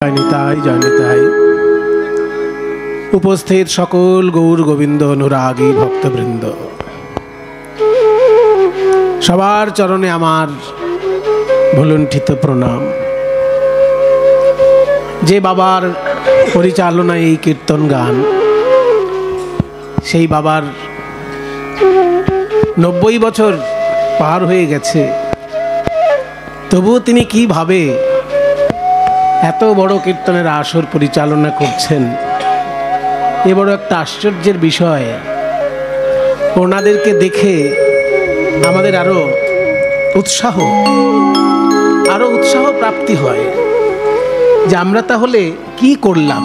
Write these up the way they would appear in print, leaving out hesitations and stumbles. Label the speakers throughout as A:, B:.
A: জয়নিতাই উপস্থিত সকল গৌর গোবিন্দ অনুরাগী ভক্তবৃন্দ, সবার চরণে আমার ভুলুণ্ঠিত প্রণাম। যে বাবার পরিচালনায় এই কীর্তন গান, সেই বাবার 90 বছর পার হয়ে গেছে, তবুও তিনি কিভাবে এত বড় কীর্তনের আসর পরিচালনা করছেন, এ বড় একটা আশ্চর্যের বিষয়। ওনাদেরকে দেখে আমাদের আরো উৎসাহ প্রাপ্তি হয় যে আমরা তাহলে কি করলাম।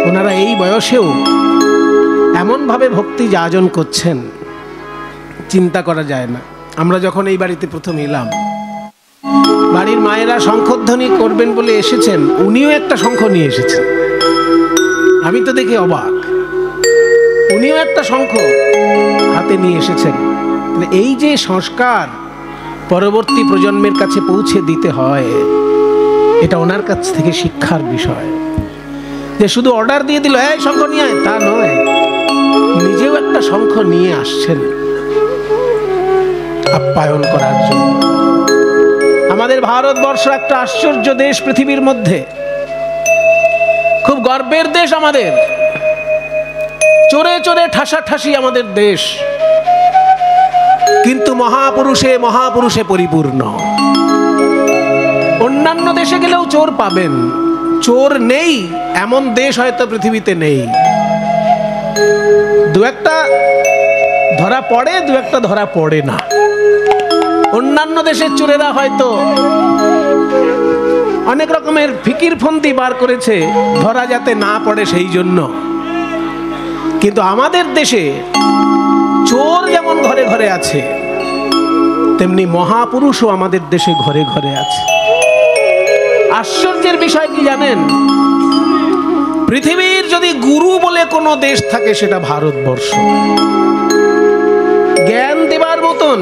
A: ওনারা এই বয়সেও এমনভাবে ভক্তি যাজন করছেন, চিন্তা করা যায় না। আমরা যখন এই বাড়িতে প্রথম এলাম, বাড়ির মায়েরা শঙ্খধ্বনি করবেন বলে এসেছেন, উনিও একটা শঙ্খ নিয়ে এসেছেন। আমি তো দেখে অবাক, উনিও একটা শঙ্খ হাতে নিয়ে এসেছেন। এই যে সংস্কার পরবর্তী প্রজন্মের কাছে পৌঁছে দিতে হয়, এটা ওনার কাছ থেকে শিক্ষার বিষয়। যে শুধু অর্ডার দিয়ে দিল এই শঙ্খ নিয়ে আয়, তা নয়, নিজেও একটা শঙ্খ নিয়ে আসছেন আপ্যায়ন করার জন্য। আমাদের ভারতবর্ষ একটা আশ্চর্য দেশ, পৃথিবীর মধ্যে খুব গর্বের দেশ আমাদের। চোরে চোরে ঠাসাঠাসি আমাদের দেশ, কিন্তু মহাপুরুষে পরিপূর্ণ। অন্যান্য দেশে গেলেও চোর পাবেন, চোর নেই এমন দেশ হয়তো পৃথিবীতে নেই। দু একটা ধরা পড়ে, দু একটা ধরা পড়ে না। অন্যান্য দেশের চোরেরা হয়তো অনেক রকমের ফিকির ফন্দি বার করেছে ধরা যাতে না পড়ে সেই জন্য, কিন্তু আমাদের দেশে চোর যেমন ঘরে ঘরে আছে, তেমনি মহাপুরুষও আমাদের দেশে ঘরে ঘরে আছে। আশ্চর্যের বিষয় কি জানেন? পৃথিবীর যদি গুরু বলে কোনো দেশ থাকে, সেটা ভারতবর্ষ। জ্ঞান দেবার মতন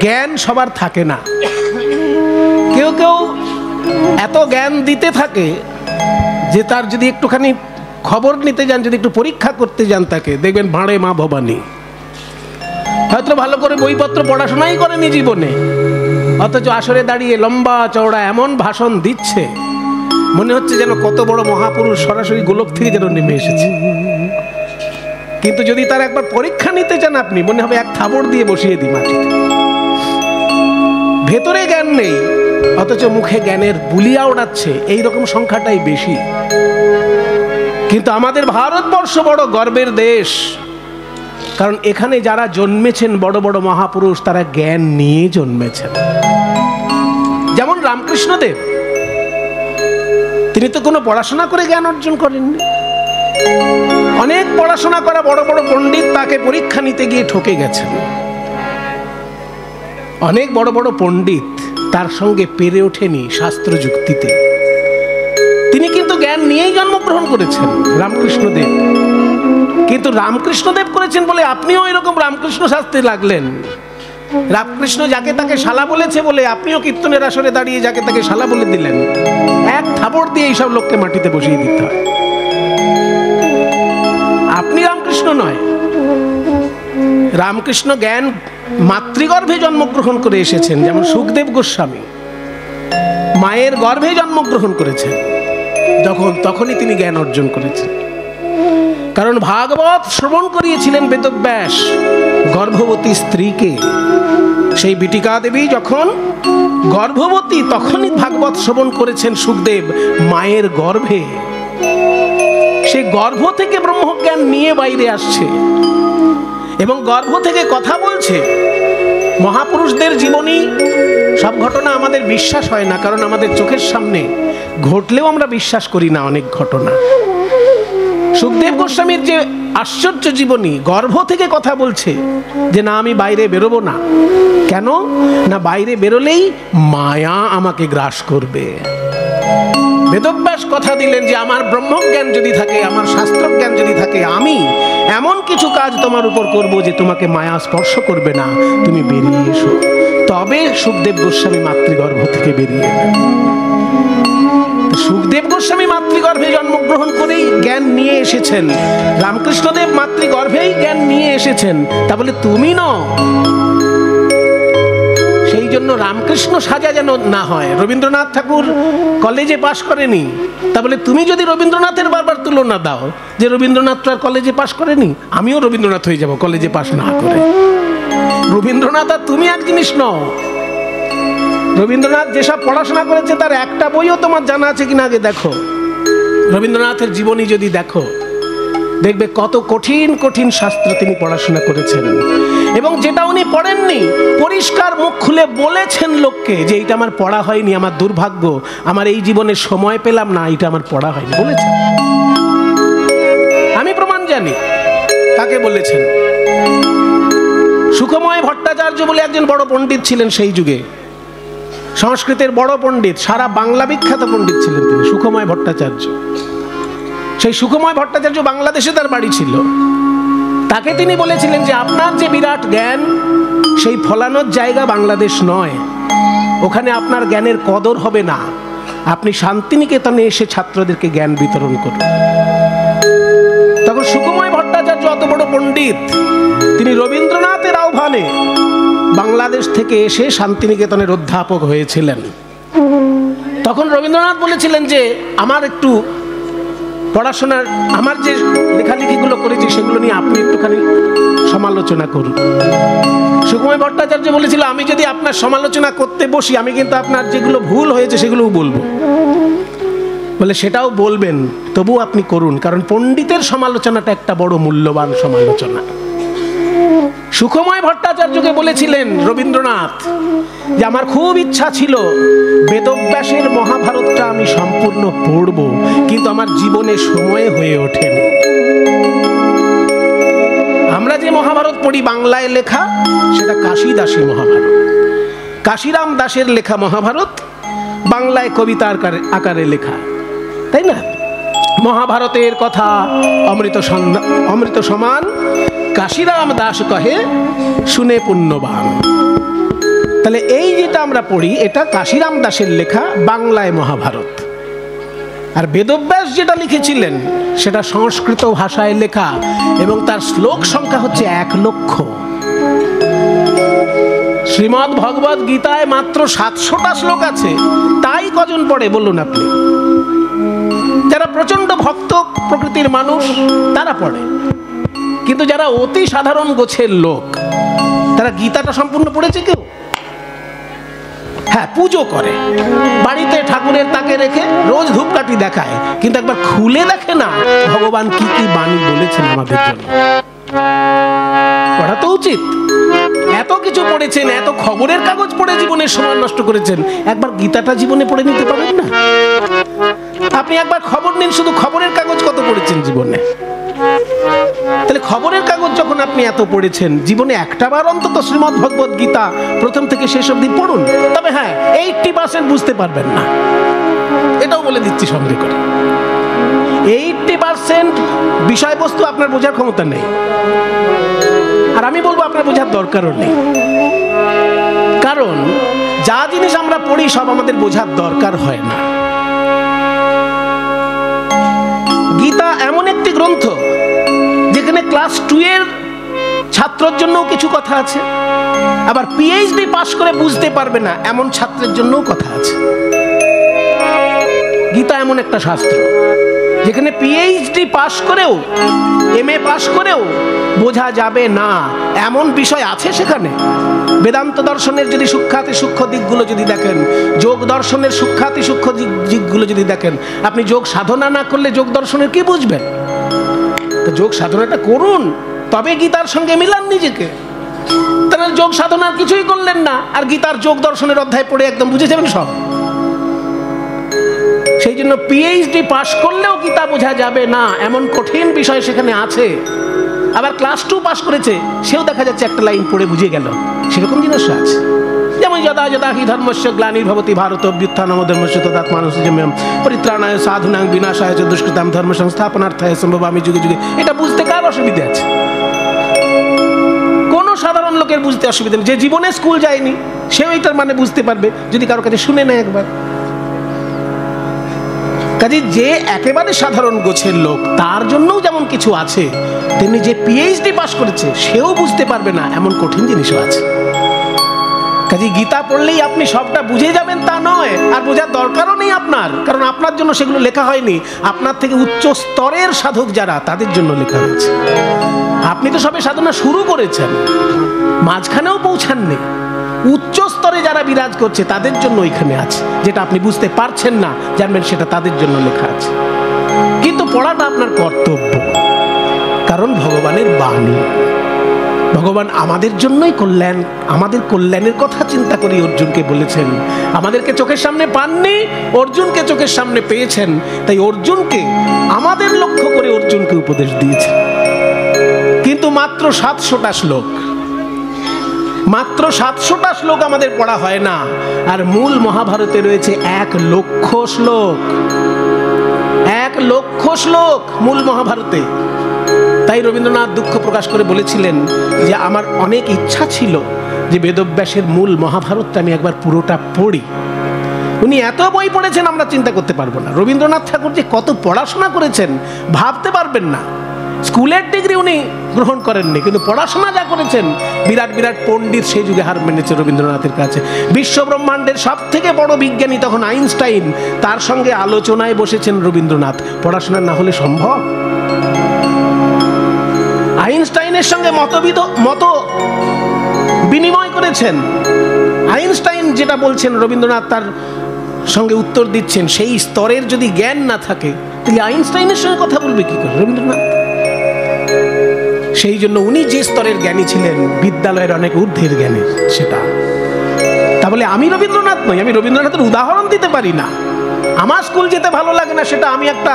A: জ্ঞান সবার থাকে না। কেউ কেউ এত জ্ঞান দিতে থাকে যে তার যদি একটুখানি খবর নিতে যান, যদি একটু পরীক্ষা করতে যান, তাকে দেখবেন ভাঁড়ে মা ভবানী। হয়তো ভালো করে বইপত্র পড়াশোনাই করেনি জীবনে, অথচ আসরে দাঁড়িয়ে লম্বা চওড়া এমন ভাষণ দিচ্ছে, মনে হচ্ছে যেন কত বড় মহাপুরুষ সরাসরি গোলক থেকে যেন নেমে এসেছে। কিন্তু যদি তার একবার পরীক্ষা নিতে চান আপনি, মনে হবে এক থাবড় দিয়ে বসিয়ে দিই মাটিতে। ভেতরে জ্ঞান নেই, অথচ মুখে জ্ঞানের বুলিয়া ওড়াচ্ছে, এইরকম সংখ্যাটাই বেশি। কিন্তু আমাদের ভারতবর্ষ বড় গর্বের দেশ, কারণ এখানে যারা জন্মেছেন বড় বড় মহাপুরুষ, তারা জ্ঞান নিয়ে জন্মেছেন। যেমন রামকৃষ্ণদেব, তিনি তো কোনো পড়াশোনা করে জ্ঞান অর্জন করেননি। অনেক পড়াশোনা করা বড় বড় পণ্ডিত তাকে পরীক্ষা নিতে গিয়ে ঠকে গেছেন। অনেক বড় বড় পণ্ডিত তার সঙ্গে পেরে ওঠেনি শাস্ত্র যুক্তিতে। তিনি কিন্তু জ্ঞান নিয়েই জন্মগ্রহণ করেছেন রামকৃষ্ণদেব। কিন্তু রামকৃষ্ণদেব করেছেন বলে আপনিও এরকম রামকৃষ্ণ শাস্ত্রে লাগলেন। রামকৃষ্ণ যাকে তাকে শালা বলেছে বলে আপনিও কীর্তনের আসরে দাঁড়িয়ে যাকে তাকে শালা বলে দিলেন। এক থাবড় দিয়ে এইসব লোককে মাটিতে বসিয়ে দিতে হয়। আপনি রামকৃষ্ণ নয়, রামকৃষ্ণ জ্ঞান মাতৃগর্ভে জন্মগ্রহণ করে এসেছেন। যেমন সুখদেব গোস্বামী মায়ের গর্ভে জন্মগ্রহণ করেছেন, তখনই তিনি জ্ঞান অর্জন করেছেন। কারণ ভাগবত শ্রবণ করিয়েছিলেন বেদব্যাস গর্ভবতী স্ত্রীকে। সেই বিটিকা দেবী যখন গর্ভবতী, তখনই ভাগবত শ্রবণ করেছেন সুখদেব মায়ের গর্ভে। সেই গর্ভ থেকে ব্রহ্মজ্ঞান নিয়ে বাইরে আসছে এবং গর্ভ থেকে কথা বলছে। মহাপুরুষদের জীবনী সব ঘটনা আমাদের বিশ্বাস হয় না, কারণ আমাদের চোখের সামনে ঘটলেও আমরা বিশ্বাস করি না অনেক ঘটনা। সুখদেব গোস্বামীর যে আশ্চর্য জীবনী, গর্ভ থেকে কথা বলছে যে না, আমি বাইরে বেরোবো না। কেন না, বাইরে বেরোলেই মায়া আমাকে গ্রাস করবে। বেদব্যাস কথা দিলেন যে আমার ব্রহ্মজ্ঞান যদি থাকে, আমার শাস্ত্রজ্ঞান যদি থাকে, আমি এমন কিছু কাজ তোমার উপর করব যে তোমাকে মায়া স্পর্শ করবে না, তুমি বেরিয়ে এসো। তবে সুখদেব গোস্বামী মাতৃগর্ভ থেকে বেরিয়ে এলেন। সুখদেব গোস্বামী মাতৃগর্ভে জন্মগ্রহণ করেই জ্ঞান নিয়ে এসেছেন, রামকৃষ্ণদেব মাতৃগর্ভেই জ্ঞান নিয়ে এসেছেন, তা বলে তুমি নও। সেই জন্য রামকৃষ্ণ সাজা যেন না হয়। রবীন্দ্রনাথ ঠাকুর কলেজে পাশ করেনি, তা বলে তুমি যদি রবীন্দ্রনাথের বারবার তুলনা দাও যে রবীন্দ্রনাথ তো আর কলেজে পাশ করেনি, আমিও রবীন্দ্রনাথ হয়ে যাব কলেজে পাশ না করে। রবীন্দ্রনাথ আর তুমি এক জিনিস নও। রবীন্দ্রনাথ যেসব পড়াশোনা করেছে তার একটা বইও তোমার জানা আছে কিনা আগে দেখো। রবীন্দ্রনাথের জীবনী যদি দেখো, দেখবে কত কঠিন কঠিন শাস্ত্র তিনি পড়াশোনা করেছেন, এবং যেটা উনি পড়েননি পরিষ্কার মুখ খুলে বলেছেন লোককে যে এইটা আমার পড়া হয়নি, আমার দুর্ভাগ্য, আমার এই জীবনে সময় পেলাম না, এটা আমার পড়া হয়নি, বলেছেন। আমি প্রমাণ জানি কাকে বলেছেন। সুখময় ভট্টাচার্য বলে একজন বড় পণ্ডিত ছিলেন সেই যুগে, সংস্কৃতের বড় পণ্ডিত, সারা বাংলা বিখ্যাত পণ্ডিত ছিলেন তিনি, সুখময় ভট্টাচার্য। সেই সুখময় ভট্টাচার্য বাংলাদেশে তার বাড়ি ছিল। তাকে তিনি বলেছিলেন যে আপনার যে বিরাট জ্ঞান, সেই ফলানোর জায়গা বাংলাদেশ নয়, ওখানে আপনার জ্ঞানের কদর হবে না, আপনি শান্তিনিকেতনে এসে ছাত্রদেরকে জ্ঞান বিতরণ করুন। তখন সুখময় ভট্টাচার্য অত বড় পণ্ডিত, তিনি রবীন্দ্রনাথের আহ্বানে বাংলাদেশ থেকে এসে শান্তিনিকেতনের অধ্যাপক হয়েছিলেন। তখন রবীন্দ্রনাথ বলেছিলেন যে আমার একটু পড়াশোনার, আমার যে লেখালেখিগুলো করেছি সেগুলো নিয়ে আপনি একটুখানি সমালোচনা করুন। সুখময় ভট্টাচার্য বলেছিল আমি যদি আপনার সমালোচনা করতে বসি, আমি কিন্তু আপনার যেগুলো ভুল হয়েছে সেগুলোও বলবো। বলে সেটাও বলবেন, তবু আপনি করুন, কারণ পণ্ডিতের সমালোচনাটা একটা বড় মূল্যবান সমালোচনা। সুখময় ভট্টাচার্যকে বলেছিলেন রবীন্দ্রনাথ যে আমার খুব ইচ্ছা ছিল বেদব্যাসের মহাভারতটা আমি সম্পূর্ণ পড়ব, কিন্তু আমার জীবনে সময় হয়ে ওঠেনি। আমরা যে মহাভারত পড়ি বাংলায় লেখা, সেটা কাশিদাসী মহাভারত, কাশিরাম দাসের লেখা মহাভারত, বাংলায় কবিতা আকারে লেখা, তাই না? মহাভারতের কথা অমৃত সমান, কাশিরাম দাস কহে শুনে পুণ্যবান। তাহলে এই যেটা আমরা পড়ি এটা কাশিরাম দাসের লেখা বাংলায় মহাভারত, আর বেদব্যাস যেটা লিখেছিলেন সেটা সংস্কৃত ভাষায় লেখা, এবং তার শ্লোক সংখ্যা হচ্ছে 1,00,000। শ্রীমদ্ ভগবদ গীতায় মাত্র 700টা শ্লোক আছে, তাই কজন পড়ে বলুন আপনি? যারা প্রচন্ড ভক্ত প্রকৃতির মানুষ তারা পড়ে, কিন্তু যারা অতি সাধারণ গোছের লোক তারা গীতাটা সম্পূর্ণ পড়েছে কেউ? হ্যাঁ, পুজো করে, বাড়িতে ঠাকুরের তাকে রেখে রোজ ধূপকাঠি দেখায়, কিন্তু একবার খুলে দেখে না ভগবান কি কি বাণী বলেছেন আমাদের জন্য। পড়া তো উচিত। এত কিছু পড়েছেন, এত খবরের কাগজ পড়ে জীবনের সময় নষ্ট করেছেন, একবার গীতাটা জীবনে পড়ে নিতে পারেন না? আপনি একবার খবর নিন, শুধু খবরের কাগজ কত পড়েছেন জীবনে? তাহলে খবরের কাগজ যখন আপনি এত পড়েছেন, জীবনে একটা বার অন্তত শ্রীমদ্ ভগবদ গীতা প্রথম থেকে শেষ অবধি পড়ুন। তবে হ্যাঁ, 80% বুঝতে পারবেন না, এটাও বলে দিচ্ছি সঙ্গে করে। 80% বিষয়বস্তু আপনার বোঝার ক্ষমতা নেই, আর আমি বলবো আপনার বোঝার দরকারও নেই। কারণ যা জিনিস আমরা পড়ি সব আমাদের বোঝার দরকার হয় না। গীতা এমন একটি গ্রন্থ যেখানে ক্লাস 2 এর ছাত্রের জন্য কিছু কথা আছে, আবার PhD পাশ করে বুঝতে পারবে না এমন ছাত্রের জন্যও কথা আছে। গীতা এমন একটা শাস্ত্র যেখানে PhD পাশ করেও, MA পাশ করেও বোঝা যাবে না এমন বিষয় আছে সেখানে। বেদান্ত দর্শনের যদি সূক্ষ্মাতি সূক্ষ্ম দিকগুলো যদি দেখেন, যোগ দর্শনের সূক্ষ্মাতি সূক্ষ্ম দিকগুলো যদি দেখেন, আপনি যোগ সাধনা না করলে যোগ দর্শনের কি বুঝবেন? তো যোগ সাধনাটা করুন, তবে গীতার সঙ্গে মিলান নিজেকে। তাহলে যোগ সাধনার কিছুই করলেন না, আর গীতার যোগ দর্শনের অধ্যায় পড়ে একদম বুঝে যাবেন সব। সেই জন্য PhD পাশ করলেও গীতা বোঝা যাবে না এমন কঠিন বিষয় সেখানে আছে। আবার ক্লাস 2 পাশ করেছে, সেও দেখা যাচ্ছে একটা লাইন পড়ে বুঝে গেল, সেরকম জিনিস আছে। যেমন যদা যদা হি ধর্মস্য গ্লানির্ভবতি ভারত অভ্যুত্থানম ধর্মস্য তদাত্মানুসৃজম্যহম পরিত্রাণায় সাধুনাং বিনাশায় চ দুষ্কৃতাম ধর্ম সংস্থাপনার্থায় সম্ভবামি যুগে যুগে। এটা বুঝতে কার অসুবিধা আছে? কোনো সাধারণ লোকের বুঝতে অসুবিধা নেই। যে জীবনে স্কুল যায়নি সেও এটার মানে বুঝতে পারবে যদি কারো কাছে শুনে নেয় একবার। কাজে যে একেবারে সাধারণ গোছের লোক তার জন্যও যেমন কিছু আছে, তেমনি যে পিএইচডি পাস করেছে সেও বুঝতে পারবে না এমন কঠিন জিনিসও আছে। কাজে গীতা পড়লেই আপনি সবটা বুঝে যাবেন তা নয়, আর বোঝার দরকারও নেই আপনার, কারণ আপনার জন্য সেগুলো লেখা হয়নি। আপনার থেকে উচ্চ স্তরের সাধক যারা, তাদের জন্য লেখা হয়েছে। আপনি তো সবে সাধনা শুরু করেছেন, মাঝখানেও পৌঁছাননি। উচ্চ স্তরে যারা বিরাজ করছে তাদের জন্য এখানে আছে, যেটা আপনি বুঝতে পারছেন না, জানবেন সেটা তাদের জন্য লেখা আছে। কিন্তু পড়াটা আপনার কর্তব্য, কারণ ভগবানের বাণী। ভগবান আমাদের জন্যই কল্যাণ, আমাদের কল্যাণের কথা চিন্তা করে অর্জুনকে বলেছেন। আমাদেরকে চোখের সামনে পাননি, অর্জুনকে চোখের সামনে পেয়েছেন, তাই অর্জুনকে আমাদের লক্ষ্য করে অর্জুনকে উপদেশ দিয়েছেন। কিন্তু মাত্র 700টা শ্লোক, মাত্র 700টা শ্লোক আমাদের পড়া হয় না, আর মূল মহাভারতে রয়েছে 1 লক্ষ শ্লোক। 1 লক্ষ শ্লোক মূল মহাভারতে। তাই রবীন্দ্রনাথ দুঃখ প্রকাশ করে বলেছিলেন যে আমার অনেক ইচ্ছা ছিল যে বেদব্যাসের মূল মহাভারতটা আমি একবার পুরোটা পড়ি। উনি এত বই পড়েছেন আমরা চিন্তা করতে পারবো না। রবীন্দ্রনাথ ঠাকুর যে কত পড়াশোনা করেছেন ভাবতে পারবেন না। স্কুলের ডিগ্রি উনি গ্রহণ করেননি, কিন্তু পড়াশোনা যা করেছেন, বিরাট বিরাট পণ্ডিত সেই যুগে হার মেনেছে রবীন্দ্রনাথের কাছে। বিশ্বব্রহ্মাণ্ডের সব থেকে বড় বিজ্ঞানী তখন আইনস্টাইন, তার সঙ্গে আলোচনায় বসেছেন রবীন্দ্রনাথ। পড়াশোনা না হলে সম্ভব? আইনস্টাইনের সঙ্গে মত বিনিময় করেছেন। আইনস্টাইন যেটা বলছেন রবীন্দ্রনাথ তার সঙ্গে উত্তর দিচ্ছেন। সেই স্তরের যদি জ্ঞান না থাকে তাহলে আইনস্টাইনের সঙ্গে কথা বলবে কি করে রবীন্দ্রনাথ? সেই জন্য উনি যে স্তরের জ্ঞানী ছিলেন, বিদ্যালয়ের অনেক ঊর্ধ্বের জ্ঞানের সেটা। তা বলে আমি রবীন্দ্রনাথ নই, আমি রবীন্দ্রনাথের উদাহরণ দিতে পারি না। আমার স্কুল যেতে ভালো লাগে না, সেটা আমি একটা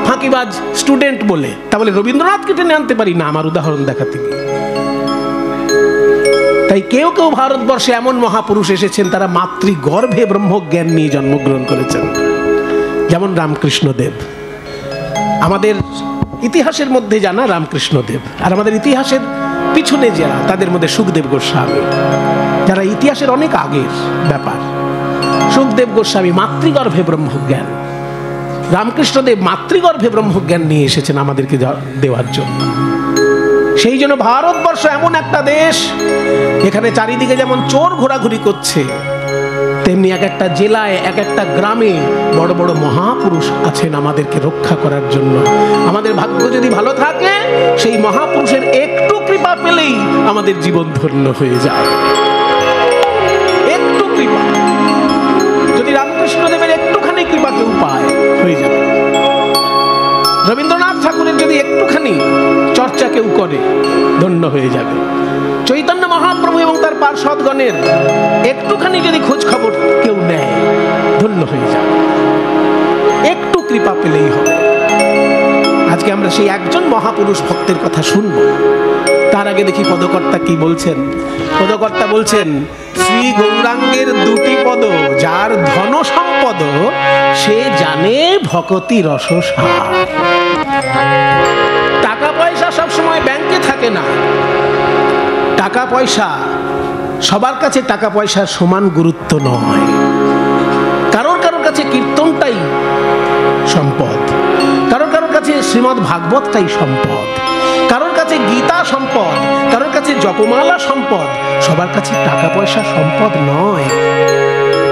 A: ফাঁকিবাজ স্টুডেন্ট বলে, তা বলে রবীন্দ্রনাথকে টেনে আনতে পারি না আমার উদাহরণ দেখাতে গিয়ে। তাই কেউ কেউ ভারতবর্ষে এমন মহাপুরুষ এসেছেন তারা মাতৃগর্ভে ব্রহ্মজ্ঞান নিয়ে জন্মগ্রহণ করেছেন, যেমন রামকৃষ্ণদেব। আমাদের ইতিহাসের মধ্যে জানা রামকৃষ্ণদেব, আর আমাদের ইতিহাসের পিছনে যারা, তাদের মধ্যে সুখদেব গোস্বামী, যারা ইতিহাসের অনেক আগের ব্যাপার। সুখদেব গোস্বামী মাতৃগর্ভে ব্রহ্মজ্ঞান, রামকৃষ্ণদেব মাতৃগর্ভে ব্রহ্মজ্ঞান নিয়ে এসেছেন আমাদেরকে দেওয়ার জন্য। সেই জন্য ভারতবর্ষ এমন একটা দেশ, এখানে চারিদিকে যেমন চোর ঘোরাঘুরি করছে, তেমনি এক একটা জেলায়, এক একটা গ্রামে বড় বড় মহাপুরুষ আছেন আমাদেরকে রক্ষা করার জন্য। আমাদের ভাগ্য যদি ভালো থাকে, সেই মহাপুরুষের একটু কৃপা পেলেই আমাদের জীবন ধন্য হয়ে যায়। একটু কৃপা, যদি রামকৃষ্ণদেবের একটুখানি কৃপা কেউ পায়, হয়ে যাবে। রবীন্দ্রনাথ ঠাকুরের যদি একটুখানি চর্চা কেউ করে, ধন্য হয়ে যাবে। চৈতন্য মহাপ্রভু এবং তার পার্ষদগণের একটুখানি যদি খোঁজ খবর কেউ নেয়, ধন্য হয়ে যাবে। একটু কৃপা পেলেই হবে। আজকে আমরা সেই একজন মহাপুরুষ ভক্তের কথা শুনব। তার আগে দেখি পদকর্তা কি বলছেন। পদকর্তা বলছেন, শ্রী গৌরাঙ্গের 2টি পদ, যার ধন সম্পদ সে জানে ভকতি রসসার। টাকা পয়সা সবসময় ব্যাংকে থাকে না। টাকা পয়সা সবার কাছে, টাকা পয়সার সমান গুরুত্ব নয়। কারোর কারোর কাছে কীর্তনটাই সম্পদ, কারোর কারোর কাছে শ্রীমদ্ ভাগবতটাই সম্পদ, কারোর কাছে গীতা সম্পদ, কারোর কাছে জপমালা সম্পদ। সবার কাছে টাকা পয়সা সম্পদ নয়।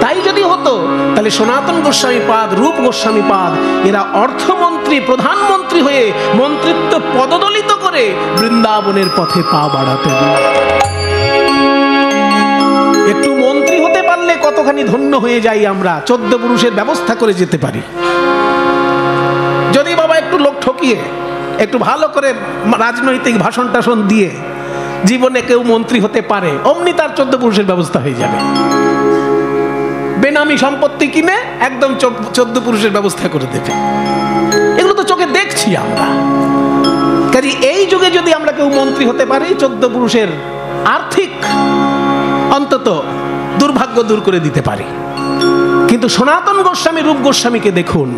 A: তাই যদি হতো তাহলে সনাতন গোস্বামী পাদ, রূপ গোস্বামী পাদ, এরা অর্থমন্ত্রী, প্রধানমন্ত্রী হয়ে মন্ত্রিত্ব পদদলিত করে বৃন্দাবনের পথে পা বাড়াতেন। একটু মন্ত্রী হতে পারলে কতখানি ধন্য হয়ে যাই আমরা। 14 পুরুষের ব্যবস্থা করে যেতে পারি। যদি বাবা একটু লোক ঠকিয়ে, একটু ভালো করে রাজনৈতিক ভাষণ টাষণ দিয়ে জীবনে কেউ মন্ত্রী হতে পারে, অমনি তার 14 পুরুষের ব্যবস্থা হয়ে যাবে। বেনামি সম্পত্তি কিনে একদম 14 পুরুষের ব্যবস্থা করে দেবে। এগুলো তো চোখে দেখছি আমরা। কাজে এই যুগে যদি আমরা কেউ মন্ত্রী হতে পারি, 14 পুরুষের আর্থিক অন্তত দুর্ভাগ্য দূর করে দিতে পারি। কিন্তু সনাতন গোস্বামী, রূপ গোস্বামীকে দেখুন,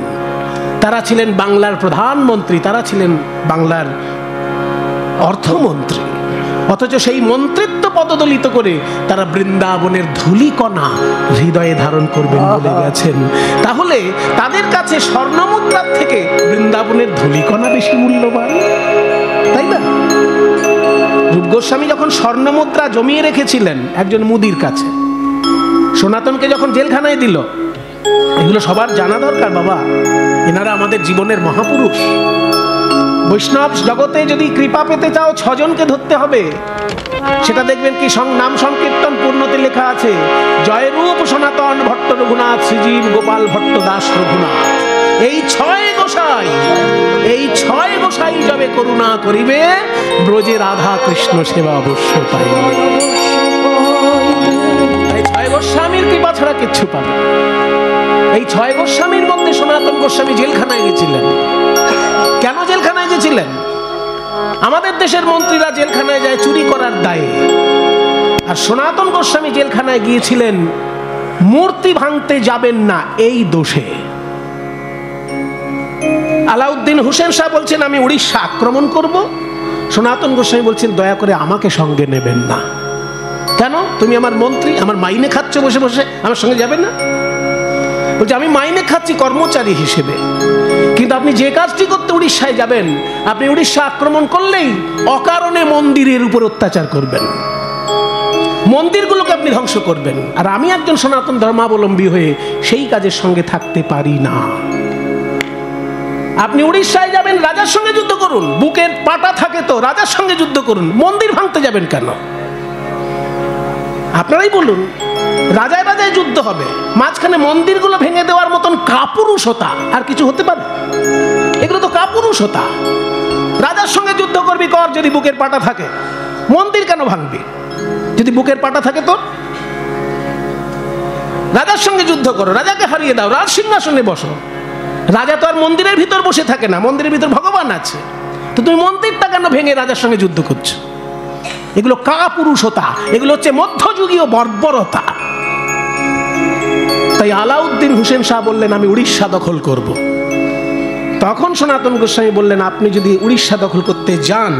A: তারা ছিলেন বাংলার প্রধানমন্ত্রী, তারা ছিলেন বাংলার অর্থমন্ত্রী। অথচ সেই মন্ত্রিত্ব পদদলিত করে তারা বৃন্দাবনের ধূলিকণা হৃদয়ে ধারণ করবেন বলে গেছেন। তাহলে তাদের কাছে স্বর্ণমুদ্রার থেকে বৃন্দাবনের ধূলিকণা বেশি মূল্যবান, তাই না? রূপ গোস্বামী যখন স্বর্ণমুদ্রা জমিয়ে রেখেছিলেন একজন মুদির কাছে, সনাতনকে যখন জেলখানায় দিল, এগুলো সবার জানা দরকার বাবা, এনারা আমাদের জীবনের মহাপুরুষ। বৈষ্ণব জগতে যদি কৃপা পেতে চাও 6 জনকে ধরতে হবে। সেটা দেখবেন কি নাম সংকীর্তন পূর্ণতে লেখা আছে, জয়রূপ সনাতন ভট্ট রঘুনাথ, শ্রীজীব গোপাল ভট্ট দাস রঘুনাথ। এই 6 গোসাই, এই 6 গোসাই যবে করুণা করিবে, ব্রজে রাধা কৃষ্ণ সেবা অবশ্য পাইবে। এই 6 গোস্বামীর কৃপা ছাড়া কিচ্ছু পাবে। এই 6 গোস্বামীর মধ্যে সনাতন গোস্বামী জেলখানায় গেছিলেন। কেন জেলখানায় গেছিলেন? আমাদের দেশের মন্ত্রীরা জেলখানায় যায় চুরি করার দায়ে, আর সনাতন গোস্বামী জেলখানায় গিয়েছিলেন মূর্তি ভাঙতে যাবেন না এই দোষে। আলাউদ্দিন হোসেন শাহ বলছেন আমি উড়িষ্যা আক্রমণ করব, সনাতন গোস্বামী বলছেন দয়া করে আমাকে সঙ্গে নেবেন না। কেন? তুমি আমার মন্ত্রী, আমার মাইনে খাচ্ছ বসে বসে, আমার সঙ্গে যাবেন না? বলছে আমি মাইনে খাচ্ছি কর্মচারী হিসেবে, কিন্তু আপনি যে কাজটি করতে উড়িষ্যায় যাবেন, আপনি উড়িষ্যা আক্রমণ করলেই অকারণে মন্দিরের উপর অত্যাচার করবেন, মন্দিরগুলোকে আপনি ধ্বংস করবেন, আর আমি একজন সনাতন ধর্মাবলম্বী হয়ে সেই কাজের সঙ্গে থাকতে পারি না। আপনি উড়িষ্যায় যাবেন, রাজার সঙ্গে যুদ্ধ করুন, বুকের পাটা থাকে তো রাজার সঙ্গে যুদ্ধ করুন, মন্দির ভাঙতে যাবেন কেন? আপনারাই বলুন, রাজায় রাজায় যুদ্ধ হবে, মাঝখানে মন্দিরগুলো ভেঙে দেওয়ার মতন কাপুরুষতা আর কিছু হতে পারে? এগুলো তো কাপুরুষতা। রাজার সঙ্গে যুদ্ধ করবি কর যদি বুকের পাটা থাকে, মন্দির কেন ভাঙবি যদি বুকের পাটা থাকে? তো রাজার সঙ্গে যুদ্ধ করো, রাজাকে হারিয়ে দাও, রাজ সিংহাসনে বসো। রাজা তো আর মন্দিরের ভিতর বসে থাকে না, মন্দিরের ভিতর ভগবান আছে, তো তুমি মন্দিরটা কেন ভেঙে রাজার সঙ্গে যুদ্ধ করছো? এগুলো কাপুরুষতা, এগুলো হচ্ছে মধ্যযুগীয় বর্বরতা। তাই আলাউদ্দিন হোসেন শাহ বললেন আমি উড়িষ্যা দখল করব। তখন সনাতন গোস্বামী বললেন আপনি যদি উড়িষ্যা দখল করতে যান,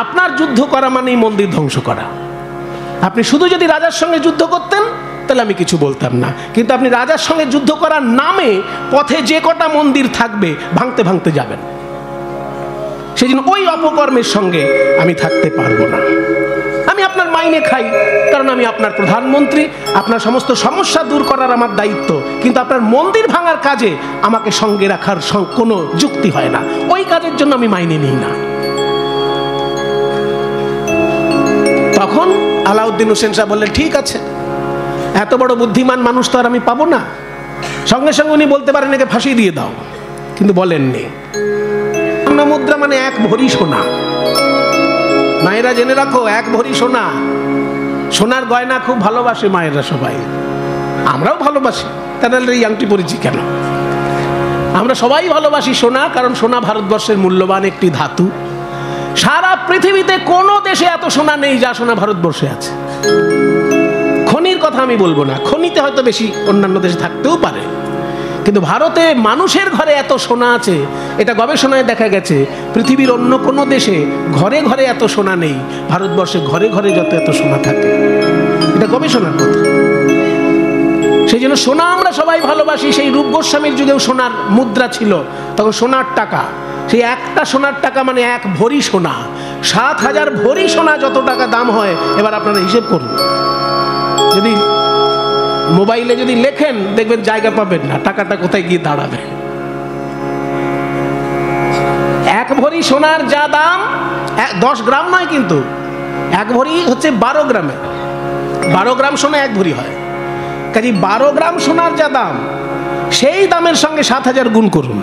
A: আপনার যুদ্ধ করা মানেই মন্দির ধ্বংস করা। আপনি শুধু যদি রাজার সঙ্গে যুদ্ধ করতেন তাহলে আমি কিছু বলতাম না, কিন্তু আপনি রাজার সঙ্গে যুদ্ধ করার নামে পথে যে কটা মন্দির থাকবে ভাঙতে ভাঙতে যাবেন। সেই জন্য ওই অপকর্মের সঙ্গে আমি থাকতে পারবো না। আমি আপনার মাইনে খাই কারণ আমি আপনার প্রধানমন্ত্রী, আপনার সমস্ত সমস্যা দূর করার আমার দায়িত্ব, কিন্তু আপনার মন্দির ভাঙার কাজে আমাকে সঙ্গে রাখার কোনো যুক্তি হয় না, ওই কাজের জন্য আমি মাইনে নিই না। তখন আলাউদ্দিন হোসেন শাহ বললেন ঠিক আছে, এত বড় বুদ্ধিমান মানুষ তো আর আমি পাবো না। সঙ্গে সঙ্গে উনি বলতে পারেন একে ফাঁসি দিয়ে দাও, কিন্তু বলেননি। মুদ্রা মানে 1 ভরি সোনা। মায়েরা জেনে রাখো, 1 ভরি সোনা। সোনার গয়না খুব ভালোবাসে মায়েরা সবাই, আমরাও ভালোবাসি, তাহলে এই আংটি পরেছি কেন? আমরা সবাই ভালোবাসি সোনা, কারণ সোনা ভারতবর্ষের মূল্যবান একটি ধাতু। সারা পৃথিবীতে কোনো দেশে এত সোনা নেই যা সোনা ভারতবর্ষে আছে। খনির কথা আমি বলবো না, খনিতে হয়তো বেশি অন্যান্য দেশে থাকতেও পারে, কিন্তু ভারতে মানুষের ঘরে এত সোনা আছে, এটা গবেষণায় দেখা গেছে। পৃথিবীর অন্য কোনো দেশে ঘরে ঘরে এত সোনা নেই, ভারতবর্ষে ঘরে ঘরে যত এত সোনা থাকে, এটা গবেষণার কথা। সেই জন্য সোনা আমরা সবাই ভালোবাসি। সেই রূপ গোস্বামীর যুগেও সোনার মুদ্রা ছিল, তখন সোনার টাকা, সেই একটা সোনার টাকা মানে 1 ভরি সোনা। 7000 ভরি সোনা যত টাকা দাম হয়, এবার আপনারা হিসেব করুন। যদি মোবাইলে যদি লেখেন দেখবেন জায়গা পাবেন না, টাকাটা কোথায় গিয়ে দাঁড়াবে। 1 ভরি সোনার যা দাম, 10 গ্রাম নয় কিন্তু, 1 ভরি হচ্ছে 12 গ্রামে। 12 গ্রাম সোনা 1 ভরি হয়, কাজে 12 গ্রাম সোনার যা দাম, সেই দামের সঙ্গে 7000 গুণ করুন,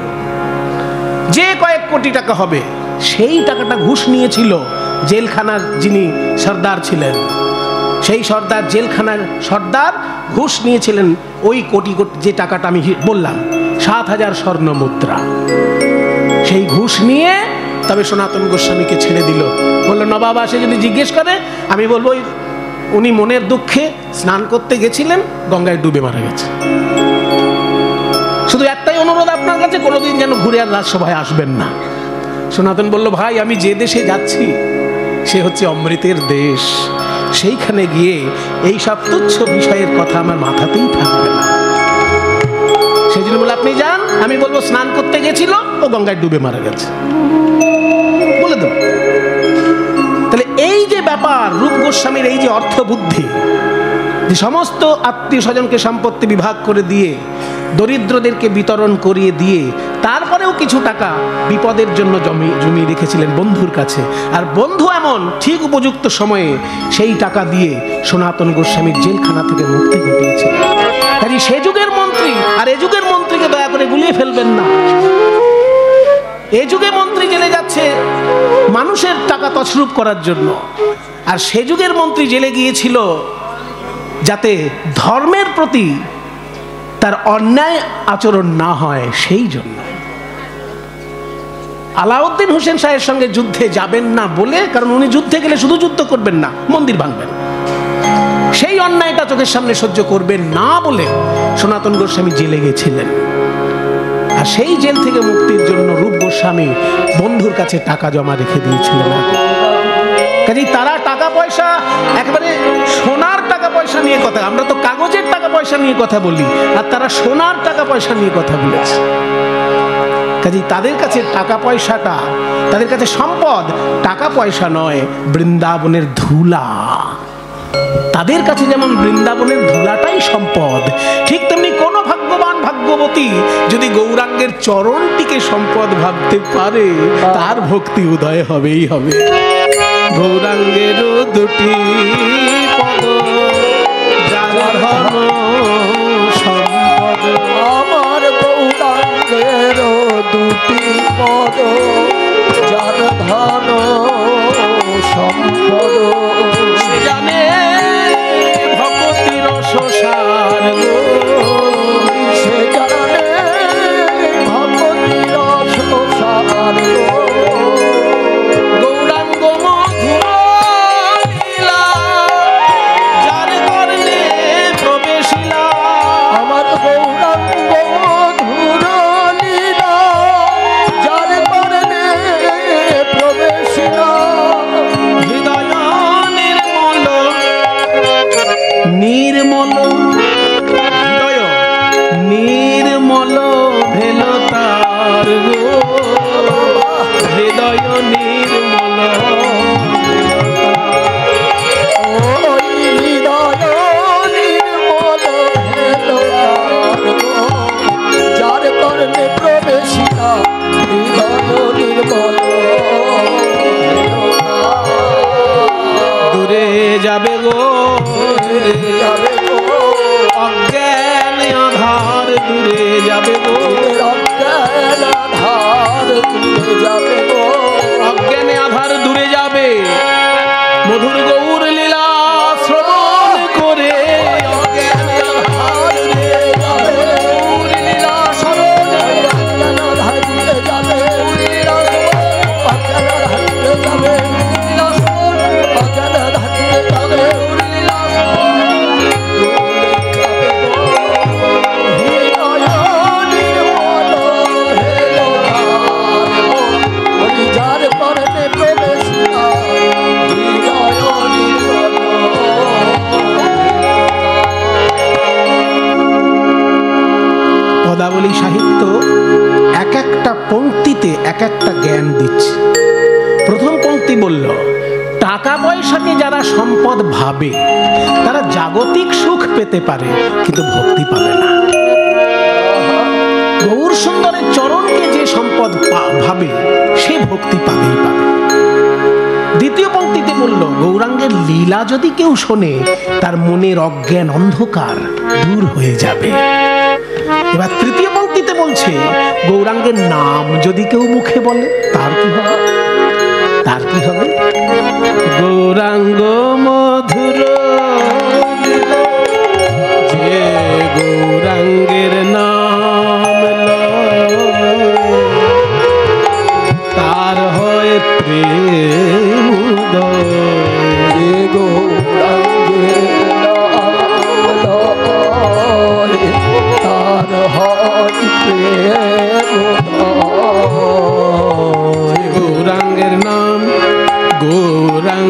A: যে কয়েক কোটি টাকা হবে। সেই টাকাটা ঘুষ নিয়েছিল জেলখানার যিনি সর্দার ছিলেন, সেই সর্দার, জেলখানার সর্দার ঘুষ নিয়েছিলেন ওই কোটি কোটি, যে টাকাটা আমি বললাম 7000 স্বর্ণ মুদ্রা। সেই ঘুষ নিয়ে তবে সনাতন গোস্বামীকে ছেড়ে দিল। বললো নবাব আসে যদি জিজ্ঞেস করে, আমি বলবো উনি মনের দুঃখে স্নান করতে গেছিলেন, গঙ্গায় ডুবে মারা গেছে। শুধু একটাই অনুরোধ আপনার কাছে, কোনোদিন যেন ঘুরে আর রাজসভায় আসবেন না। সনাতন বলল ভাই আমি যে দেশে যাচ্ছি সে হচ্ছে অমৃতের দেশ। সেইখানে গিয়ে এই সব তুচ্ছ বিষয়ের কথা আমার মাথাতেই থাকবে না। সেই জন্য বলে আপনি যান, আমি বলবো স্নান করতে গেছিল, ও গঙ্গায় ডুবে মারা গেছে, বলে দেব। তাহলে এই যে ব্যাপার, রূপ গোস্বামীর এই যে অর্থ বুদ্ধি, যে সমস্ত আত্মীয় স্বজনকে সম্পত্তি বিভাগ করে দিয়ে দরিদ্রদেরকে বিতরণ করিয়ে দিয়ে তারপরেও কিছু টাকা বিপদের জন্য জমিয়ে রেখেছিলেন বন্ধুর কাছে, আর বন্ধু এমন ঠিক উপযুক্ত সময়ে সেই টাকা দিয়ে সনাতন গোস্বামীর জেলখানা থেকে মুক্তি ঘটিয়েছিলেন। কাজে সে যুগের মন্ত্রী আর এ যুগের মন্ত্রীকে দয়া করে গুলিয়ে ফেলবেন না। এ যুগে মন্ত্রী জেলে যাচ্ছে মানুষের টাকা তছরূপ করার জন্য, আর সে যুগের মন্ত্রী জেলে গিয়েছিল যাতে ধর্মের প্রতি তার অন্যায় আচরণ না হয় সেই জন্য। আলাউদ্দিন হোসেন শাহের সঙ্গে যুদ্ধে যাবেন না বলে, কারণ উনি যুদ্ধে গেলে শুধু যুদ্ধ করবেন না, মন্দির ভাঙবেন, সেই অন্যায়টা চোখের সামনে সহ্য করবেন না বলে সনাতন গোস্বামী জেলে গেছিলেন। আর সেই জেল থেকে মুক্তির জন্য রূপ গোস্বামী বন্ধুর কাছে টাকা জমা রেখে দিয়েছিলেন। কাজেই তারা টাকা পয়সা একেবারে সোনার টাকা পয়সা নিয়ে কথা, আমরা তো কাগজের টাকা পয়সা নিয়ে কথা বলি, আর তারা সোনার টাকা পয়সা নিয়ে কথা বলেছে। কাজেই তাদের কাছে টাকা পয়সাটা, তাদের কাছে সম্পদ টাকা পয়সা নয়, বৃন্দাবনের ধুলা। তাদের কাছে যেমন বৃন্দাবনের ধুলাটাই সম্পদ, ঠিক তেমনি কোন ভাগ্যবান ভাগ্যবতী যদি গৌরাঙ্গের চরণটিকে সম্পদ ভাবতে পারে, তার ভক্তি উদয় হবেই হবে। গৌরাঙ্গের দুটি পদ যার ধন সম্পদ,
B: আমার গৌরাঙ্গের দুটি পদ যার ধন সম্পদ,
A: সে জানে ভগতির সংসার,
B: সে জানে ভগতির সংসার।
A: গৌরাঙ্গ মধুর লীলা যার কর্ণে প্রবেশিলা,
B: আমার গৌরাঙ্গ মধুর লীলা যার কর্ণে প্রবেশিলা,
A: হৃদয় নির্মল নির্মল, হৃদয় নির্মল ভেল তার গো, হৃদয় নির্মল
B: ওই হৃদয় নির্মল হেল তার গো, যার কর্ণে প্রবেশিলা, হৃদয় নির্মল
A: দূরে যাবে গো,
B: যাবে গো,
A: অজ্ঞান আধার দূরে যাবে গো,
B: অজ্ঞান আধার দূরে যাবে গো,
A: অজ্ঞানে আধার দূরে যাবে। মধুর গৌর লীলা শ্রবণ করে অজ্ঞানে আধার দূরে যাবে, গৌর লীলা শ্রবণ
B: অজ্ঞান আধার দূরে যাবে, অজ্ঞান আধার দূরে যাবে, অজ্ঞান আধার দূরে যাবে, যার কর্ণে প্রবেশিলা, হৃদয় নির্মল।
A: পদাবলী সাহিত্য এক একটা পংক্তিতে এক একটা জ্ঞান দিচ্ছে। প্রথম পংক্তি বলল, টাকা পয়সাকে যারা সম্পদ ভাবে তারা জাগতিক সুখ পেতে পারে কিন্তু ভক্তি পাবে না। গৌর সুন্দরের চরণকে যে সম্পদ ভাবে সে ভক্তি পাবেই পাবে। দ্বিতীয় পংক্তিতে বলল, গৌরাঙ্গের লীলা যদি কেউ শোনে তার মনের অজ্ঞান অন্ধকার দূর হয়ে যাবে। এবার তৃতীয় পংক্তিতে বলছে, গৌরাঙ্গের নাম যদি কেউ মুখে বলে তার কি হবে, তার কি হবে? গৌরাঙ্গ মধুর যে গৌরাঙ্গের নাম তার হয় প্রেম উদয়,
B: যে গৌরাঙ্গের নাম লয়, তার হয় প্রেম উদয়।
A: গৌরাঙ্গের নাম, গৌরাঙ্গ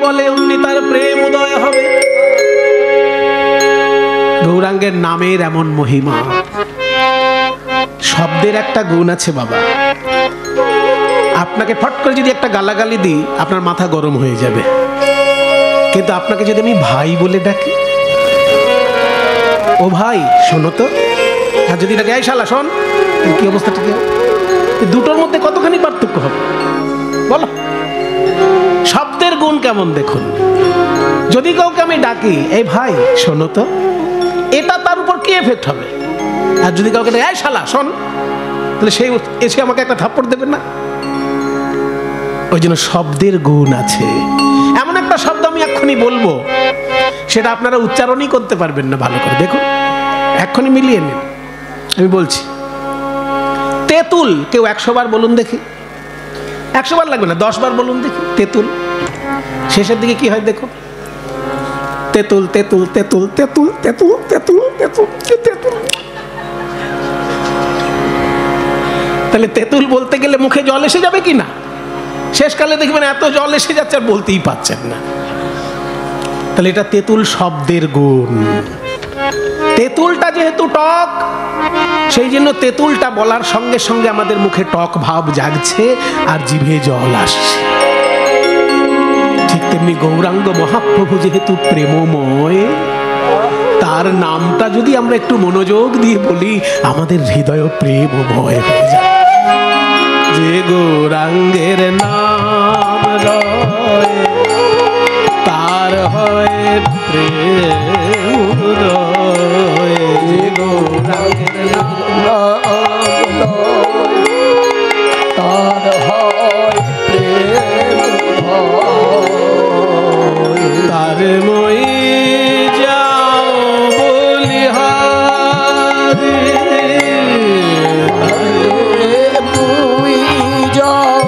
A: বলে অমনি তার প্রেম উদয় হবে। গৌরাঙ্গের নামের এমন মহিমা। শব্দের একটা গুণ আছে বাবা, আপনাকে ফট করে যদি একটা গালাগালি দিই আপনার মাথা গরম হয়ে যাবে, কিন্তু আপনাকে যদি আমি ভাই বলে ডাকি, ও ভাই শোনো তো, আর যদি ডাকে এই শালা শোন, কি অবস্থা? ঠিক আছে, দুটোর মধ্যে কতখানি পার্থক্য হবে বলো? শব্দের গুণ কেমন দেখুন। যদি কাউকে আমি ডাকি এই ভাই শোনো তো, এটা তার উপর কি এফেক্ট হবে? আর যদি কাউকে ডাকি এই শালা শোন, তাহলে সেই এসে আমাকে একটা থাপ্পড় দেবে না? ওই জন্য শব্দের গুণ আছে। এমন একটা শব্দ আমি এক্ষুনি বলবো, সেটা আপনারা উচ্চারণই করতে পারবেন না ভালো করে। দেখুন এক্ষুনি মিলিয়ে নিন, আমি বলছি। তেঁতুল কেউ 100 বার বলুন দেখি। 100 বার লাগবে না, 10 বার বলুন দেখি তেঁতুল। শেষের দিকে কি হয় দেখো, তেঁতুল তেঁতুল তেঁতুল তেঁতুল তেঁতুল তেঁতুল তেঁতুল তেঁতুল। তাহলে তেঁতুল বলতে গেলে মুখে জল এসে যাবে কি না? শেষকালে দেখবেন এত জল এসে যাচ্ছে আর বলতেই পারছেন না। তাহলে এটা তেঁতুল শব্দের গুণ। তেঁতুলটা যেহেতু টক, সেই জন্য তেঁতুলটা বলার সঙ্গে সঙ্গে আমাদের মুখে টক ভাব জাগছে আর জিভে জল আসছে। ঠিক তেমনি গৌরাঙ্গ মহাপ্রভু যেহেতু প্রেমময়, তার নামটা যদি আমরা একটু মনোযোগ দিয়ে বলি, আমাদের হৃদয় প্রেমময় হয়ে যায়। যে গৌরাঙ্গের নাম রয়, তার হয় প্রেম উদয়। যে গৌরাঙ্গের নাম
B: লয়, তার হয় প্রেম উদয়।
A: তার মই যাও বলিহারি,
B: মুই যাও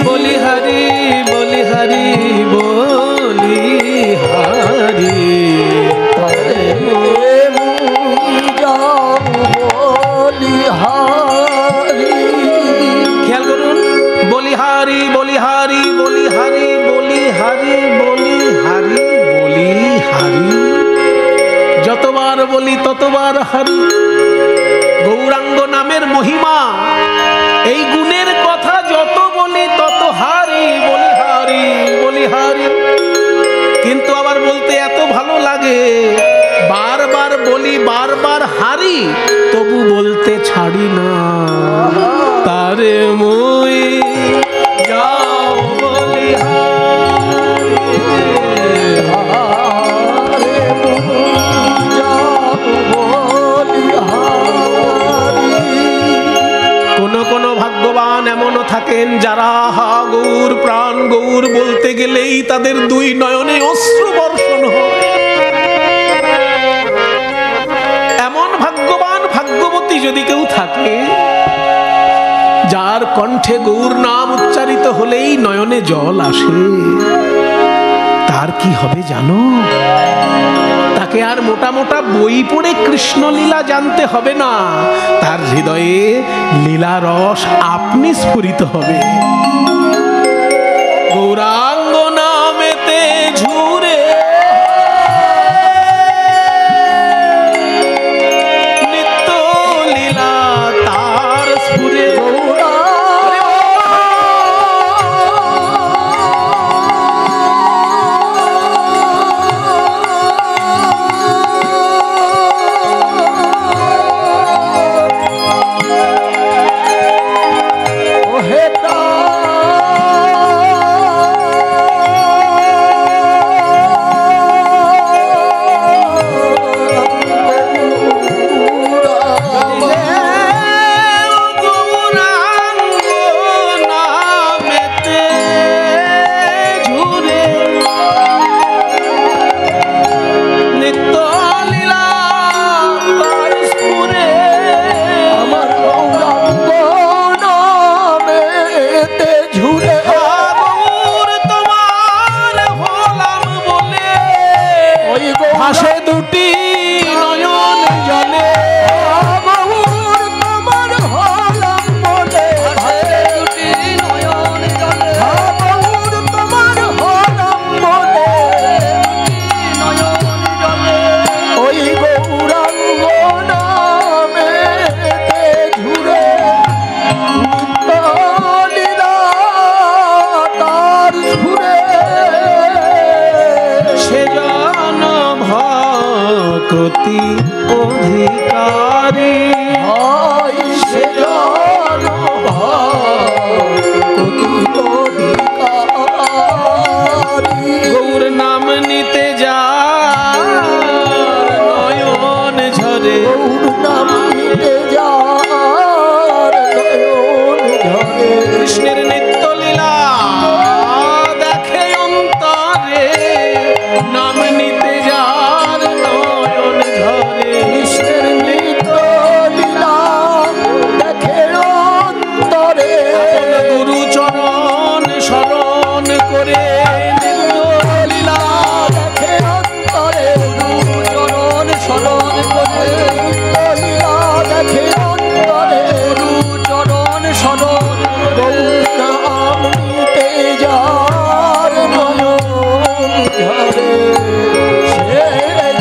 B: বলিহারি,
A: বলিহারি বলিহারি বলিহারি।
B: মুই যাও বলিহারি।
A: খেয়াল করুন, বলিহারি বলিহারি বলিহারি বলিহারি বলিহারি বলিহারি। যতবার বলি ততবার হারি। গৌরাঙ্গ নামের মহিমা, এই গুণের কথা যত বলি তত হারি, বলিহারি বলিহারি। কিন্তু আবার বলতে এত ভালো লাগে, বারবার বলি বারবার হারি, তবু বলতে ছাড়ি না। তারে মই যাও বলিহারি, কোন কোন ভাগ্যবান এমনও থাকেন যারা হা গৌর প্রাণ গৌর বলতে গেলেই তাদের 2 নয়নে অশ্রু বর্ষণ হয়। এমন ভাগ্যবান ভাগ্যবতী যদি কেউ থাকে, যার কণ্ঠে গৌর নাম উচ্চারিত হলেই নয়নে জল আসে, তার কি হবে জানো? তাকে আর মোটা মোটা বই পড়ে কৃষ্ণ লীলা জানতে হবে না, তার হৃদয়ে লীলা রস আপনি স্ফুরিত হবে। গৌরাঙ্গ নামেতে ঝুরে নিত্য লীলা তার স্ফুরে। ভকতি অধিকারী
B: হয় সে জন ভকতি অধিকারী।
A: গৌর নাম নিতে যার নয়ন ঝরে
B: গৌর নাম নিতে যার নয়ন ঝরে।
A: কৃষ্ণের নিত্য লীলা দেখে অন্তরে নাম নিতে যার নয়ন ঝরে
B: কৃষ্ণের নিত্য লীলা দেখে অন্তরে।
A: গুরু চরণ শরণ করে নিত্য লীলা
B: দেখে অন্তরে গুরু চরণ শরণ করে। নিত্য লীলা দেখে অন্তরে গুরু চরণ শরণ করে। নাম নিতে যার নয়ন ঝরে সে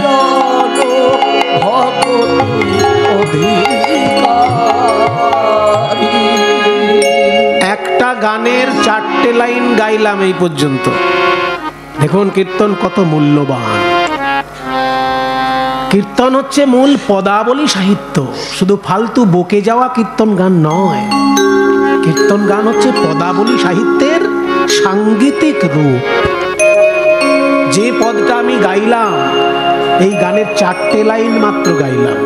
B: জন ভকতি অধিকারী।
A: একটা গানের 4টে লাইন গাইলাম এই পর্যন্ত। দেখুন কীর্তন কত মূল্যবান। কীর্তন হচ্ছে মূল পদাবলী সাহিত্য, শুধু ফালতু বকে যাওয়া কীর্তন গান নয়। কীর্তন গান হচ্ছে পদাবলী সাহিত্যের সাংগীতিক রূপ। যে পদটা আমি গাইলাম, এই গানের 4টে লাইন মাত্র গাইলাম,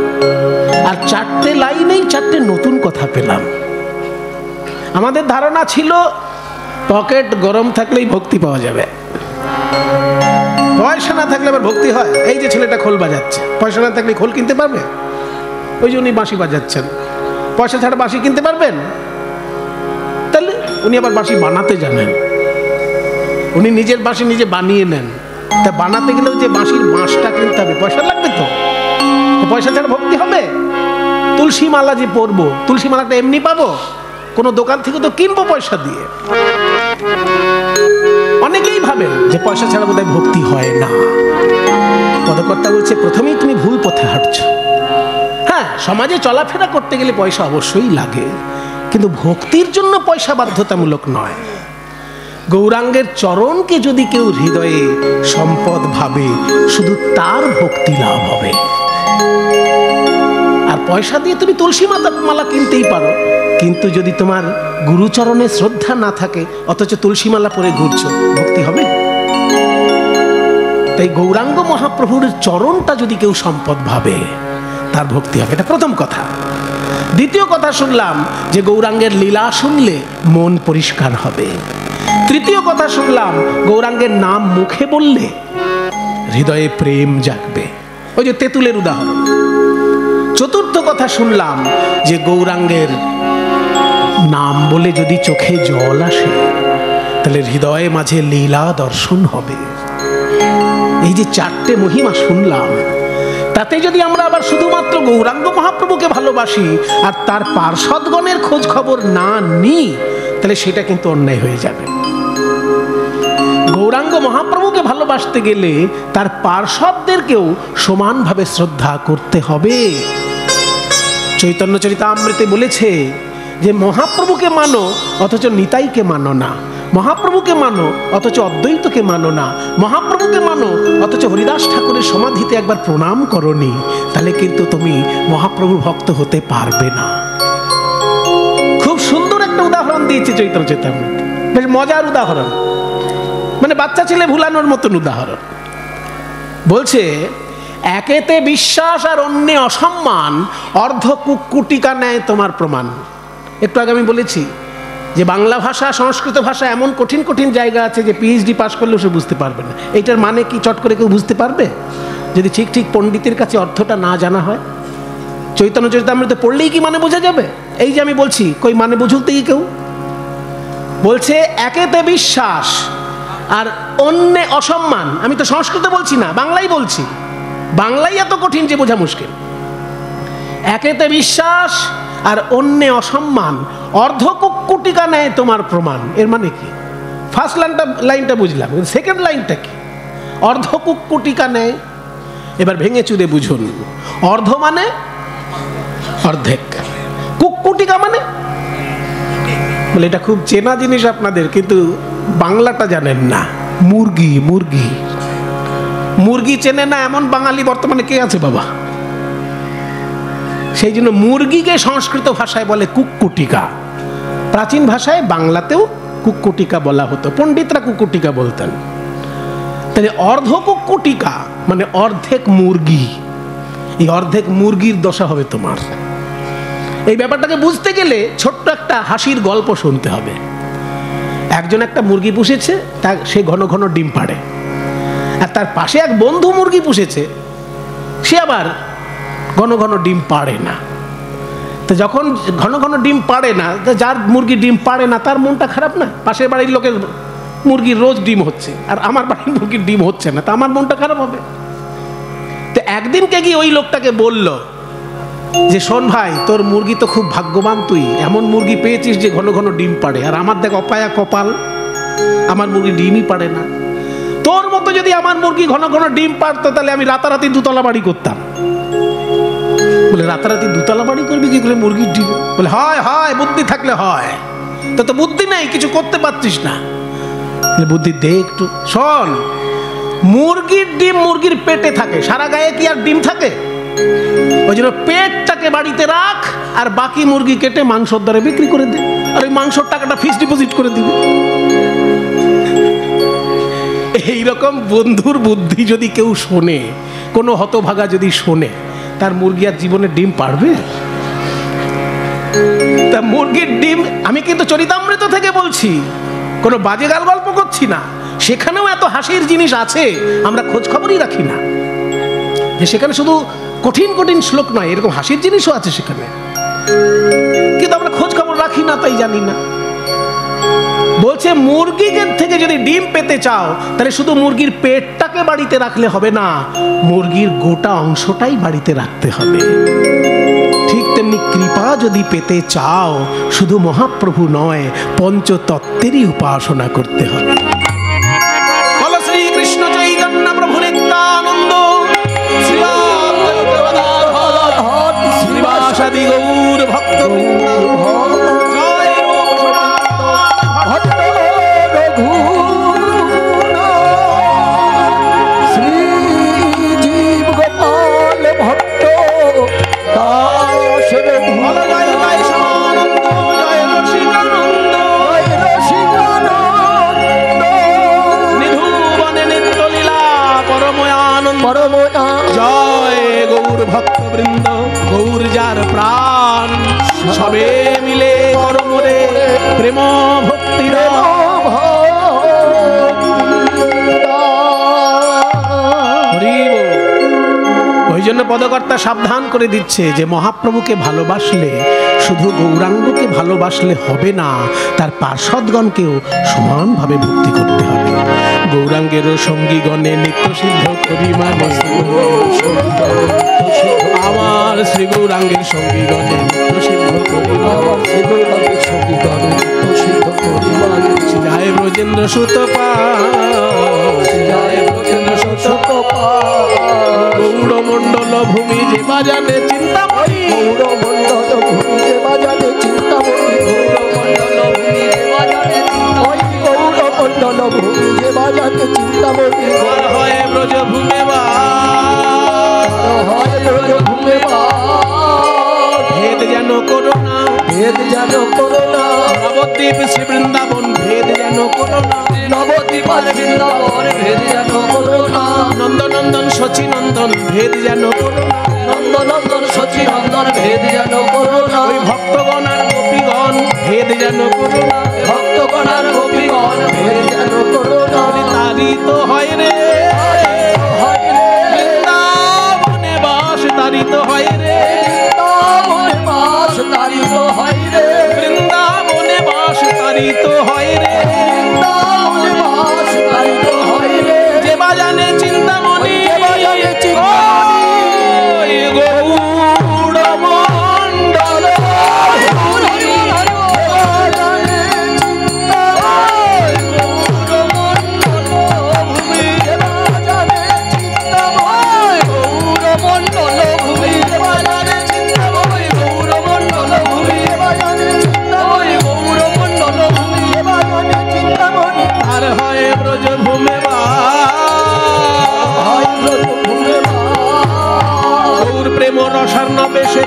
A: আর 4টে লাইনেই 4টে নতুন কথা পেলাম। আমাদের ধারণা ছিল পকেট গরম থাকলেই ভক্তি পাওয়া যাবে, পয়সা না থাকলে আবার ভক্তি হয়। এই যে ছেলেটা খোল বাজাচ্ছে, পয়সা না থাকলে খোল কিনতে পারবে? ওই যে উনি বাঁশি বাজাচ্ছেন, পয়সা ছাড়া বাঁশি কিনতে পারবেন? তাহলে উনি আবার বাঁশি বানাতে জানেন, উনি নিজের বাঁশি নিজে বানিয়ে নেন। তা বানাতে গেলেও যে বাঁশির বাঁশটা কিনতে হবে, পয়সা লাগবে তো। পয়সা ছাড়া ভক্তি হবে? তুলসী মালা যে পরবো, তুলসী মালাটা এমনি পাবো? কোনো দোকান থেকে তো কিনবো পয়সা দিয়ে। অনেকেই ভাবেন যে পয়সা ছাড়া বোধহয় ভক্তি হয় না। পদকর্তা বলছে প্রথমেই তুমি ভুল পথে হাঁটছো। হ্যাঁ, সমাজে চলাফেরা করতে গেলে পয়সা অবশ্যই লাগে, কিন্তু ভক্তির জন্য পয়সা বাধ্যতামূলক নয়। গৌরাঙ্গের চরণকে যদি কেউ হৃদয়ে সম্পদ ভাবে, শুধু তার ভক্তি লাভ হবে। আর পয়সা দিয়ে তুমি তুলসী মালা কিনতেই পারো, কিন্তু যদি তোমার গুরুচরণে শ্রদ্ধা না থাকে, অথচ তুলসী মালা পরে ঘুরছো, ভক্তি হবে? তাই গৌরাঙ্গ মহাপ্রভুর চরণটা যদি কেউ সম্পদ ভাবে, তার ভক্তি হবে। এটা প্রথম কথা। দ্বিতীয় কথা শুনলাম যে গৌরাঙ্গের লীলা শুনলে মন পরিষ্কার হবে। তৃতীয় কথা শুনলাম গৌরাঙ্গের নাম মুখে বললে হৃদয়ে প্রেম জাগবে, ওই যে তেঁতুলের উদাহরণ। চতুর্থ কথা শুনলাম যে গৌরাঙ্গের নাম বলে যদি চোখে জল আসে, তাহলে হৃদয়ে মাঝে লীলা দর্শন হবে। এই যে 4টে মহিমা শুনলাম, তাতে যদি আমরা আবার শুধুমাত্র গৌরাঙ্গ মহাপ্রভুকে ভালোবাসি আর তার পার্ষদগণের খোঁজ খবর না নিই, তাহলে সেটা কিন্তু অন্যায় হয়ে যাবে। গৌরাঙ্গ মহাপ্রভুকে ভালোবাসতে গেলে তার পার্ষদদেরকেও সমানভাবে শ্রদ্ধা করতে হবে। চৈতন্য চরিতামৃতে বলেছে যে মহাপ্রভুকে মানো অথচ নিতাইকে মানো না, মহাপ্রভুকে মানো অথচ অদ্বৈতকে মানো না, মহাপ্রভুকে মানো অথচ হরিদাস ঠাকুরের সমাধিতে একবার প্রণাম করনি, তাহলে কিন্তু তুমি মহাপ্রভুর ভক্ত হতে পারবে না। খুব সুন্দর একটা উদাহরণ দিয়েছে চৈতন্য চরিতামৃত, বেশ মজার উদাহরণ, মানে বাচ্চা ছেলে ভুলানোর মতন উদাহরণ। বলছে একেতে বিশ্বাস আর অন্যে অসম্মান, অর্ধ কুক্কুটিকা নেয় তোমার প্রমাণ। একটু আগে আমি বলেছি যে বাংলা ভাষা সংস্কৃত ভাষা এমন কঠিন কঠিন জায়গা আছে যে পিএইচডি পাস করলেও সে বুঝতে পারবে না। এইটার মানে কি চট করে কেউ বুঝতে পারবে যদি ঠিক ঠিক পণ্ডিতের কাছে অর্থটা না জানা হয়? চৈতন্য চরিতামৃত পড়লেই কি মানে বোঝা যাবে? এই যে আমি বলছি, কই মানে বুঝতেই কেউ বলছে একেতে বিশ্বাস আর অন্যে অসম্মান। আমি তো সংস্কৃত বলছি না, বাংলাই বলছি। বাংলাই এত কঠিন যে বোঝা মুশকিল। একেতে বিশ্বাস আর অন্যে অসম্মান, অর্ধ কুক্কুটিকা নেয় তোমার প্রমাণ। এর মানে কি? ফার্স্ট লাইনটা বুঝলাম, সেকেন্ড লাইনটা কি? অর্ধ কুক্কুটিকা নেয়। এবার ভেঙে চুরে বুঝুন। অর্ধ মানে অর্ধেক, কুক্কুটিকা মানে, বলে এটা খুব চেনা জিনিস আপনাদের, কিন্তু বাংলাটা জানেন না। মুরগি, মুরগি মুরগি চেনে না এমন বাঙালি বর্তমানে কে আছে বাবা? সেই জন্য মুরগিকে সংস্কৃত ভাষায় বলে কুক্কুটিকা। প্রাচীন ভাষায় বাংলাতেও কুক্কুটিকা বলা হতো, পণ্ডিতরা কুক্কুটিকা বলতেন। তাহলে অর্ধ কুক্কুটিকা মানে অর্ধেক মুরগি। এই অর্ধেক মুরগির দশা হবে তোমার। এই ব্যাপারটাকে বুঝতে গেলে ছোট্ট একটা হাসির গল্প শুনতে হবে। একজন একটা মুরগি পুষেছে, সে ঘন ঘন ডিম পাড়ে। আর তার পাশে এক বন্ধু মুরগি পুষেছে, সে আবার ঘন ঘন ডিম পাড়ে না। তো যখন ঘন ঘন ডিম পাড়ে না, যার মুরগি ডিম পাড়ে না তার মনটা খারাপ না? পাশের বাড়ির লোকের মুরগির রোজ ডিম হচ্ছে আর আমার বাড়ির মুরগির ডিম হচ্ছে না, তা আমার মনটা খারাপ হবে। তো একদিনকে গিয়ে ওই লোকটাকে বলল যে শোন ভাই, তোর মুরগি তো খুব ভাগ্যবান, তুই এমন মুরগি পেয়েছিস যে ঘন ঘন ডিম পাড়ে, আর আমার দেখ অপায়া কপাল, আমার মুরগি ডিমই পাড়ে না। তোর মতো যদি আমার মুরগি ঘন ঘন ডিম পাড়তো তাহলে আমি রাতারাতি দুতলা বাড়ি করতাম। বলে রাতারাতি দুতলা বাড়ি করবি কি করে মুরগির ডিম? বলে হয় হয়, বুদ্ধি থাকলে হয়। তো বুদ্ধি নেই, কিছু করতে পারছিস না। বুদ্ধি দে একটু। শোন, মুরগির ডিম মুরগির পেটে থাকে, সারা গায়ে কি আর ডিম থাকে? ওই জন্য পেটটাকে বাড়িতে রাখ আর বাকি মুরগি কেটে মাংসর দরে বিক্রি করে দে, আর ওই মাংসর টাকাটা ফিক্সড ডিপোজিট করে দিবে। এইরকম বন্ধুর বুদ্ধি যদি কেউ শোনে, কোনো হতভাগা যদি শোনে, তার মুরগি আর জীবনে ডিম পারবে? তা মুরগির ডিম, আমি কিন্তু চরিতামৃত থেকে বলছি, কোনো বাজে গাল গল্প করছি না। সেখানেও এত হাসির জিনিস আছে, আমরা খোঁজ খবরই রাখি না। যে সেখানে শুধু কঠিন কঠিন শ্লোক নয়, এরকম হাসির জিনিসও আছে সেখানে, কিন্তু আমরা খোঁজ খবর রাখি না, তাই জানি না। বলছে মুরগির থেকে যদি ডিম পেতে চাও তাহলে শুধু মুরগির পেটটাকে বাড়িতে রাখলে হবে না, মুরগির গোটা অংশটাই বাড়িতে রাখতে হবে। ঠিক তেমনি কৃপা যদি পেতে চাও শুধু মহাপ্রভু নয়, পঞ্চতত্ত্বেরই উপাসনা করতে হবে। বলো শ্রীকৃষ্ণ চৈতন্য প্রভু নিত্যানন্দ, শ্রীবাসাদি গৌর ভক্তবৃন্দ, জয় গৌর ভক্তবৃন্দ, গৌর যার প্রাণ, সবে মিলে করমরে প্রেম ভক্তি। ওই জন্য পদকর্তা সাবধান করে দিচ্ছে যে মহাপ্রভুকে ভালোবাসলে শুধু গৌরাঙ্গকে ভালোবাসলে হবে না, তার পার্ষদগণকেও সমানভাবে ভক্তি করতে হবে। গৌরাঙ্গেরও সঙ্গীগণে নিত্য সিদ্ধ করি মানে, আমার শ্রী গৌরাঙ্গের সঙ্গীগণে নিত্য সিদ্ধ করি, জয় ব্রজেন্দ্র সুত গৌরমণ্ডল ভূমি যে বাজানে চিন্তামণি, গৌরমণ্ডল ভূমি যে বাজানে চিন্তামণি, গৌরমণ্ডল ভূমি যে বাজানে চিন্তামণি, গৌরমণ্ডল ভূমি যে বাজানে চিন্তামণি। হয় ব্রজ ভূমে বাস, হয় ব্রজ ভূমে বাস, ভেদ যেন করো না, ভেদ যেন করো না, নবদ্বীপ শ্রী বৃন্দাবন ভেদ যেন করো না, নবদ্বীপ আর বৃন্দাবন ভেদ যেন করো না, নন্দনন্দন শচী নন্দন ভেদ যেন করো না, নন্দনন্দন শচী নন্দন ভেদ যেন করো না, ওই ভক্তগণ আর গোপীগণ ভেদ যেন করো না, ভক্তগণ আর গোপীগণ ভেদ যেন করো না। তারিত হয় রে, বৃন্দাবনে বাস তারিত হয় রে, বৃন্দাবনে বাস তারিত হয় রে, বৃন্দাবনে বাস তারিত হয় রে, বৃন্দাবনে বাস তারিত হয় রে, যে বাজানে চিন্তামণি, গৌরমণ্ডল ভূমে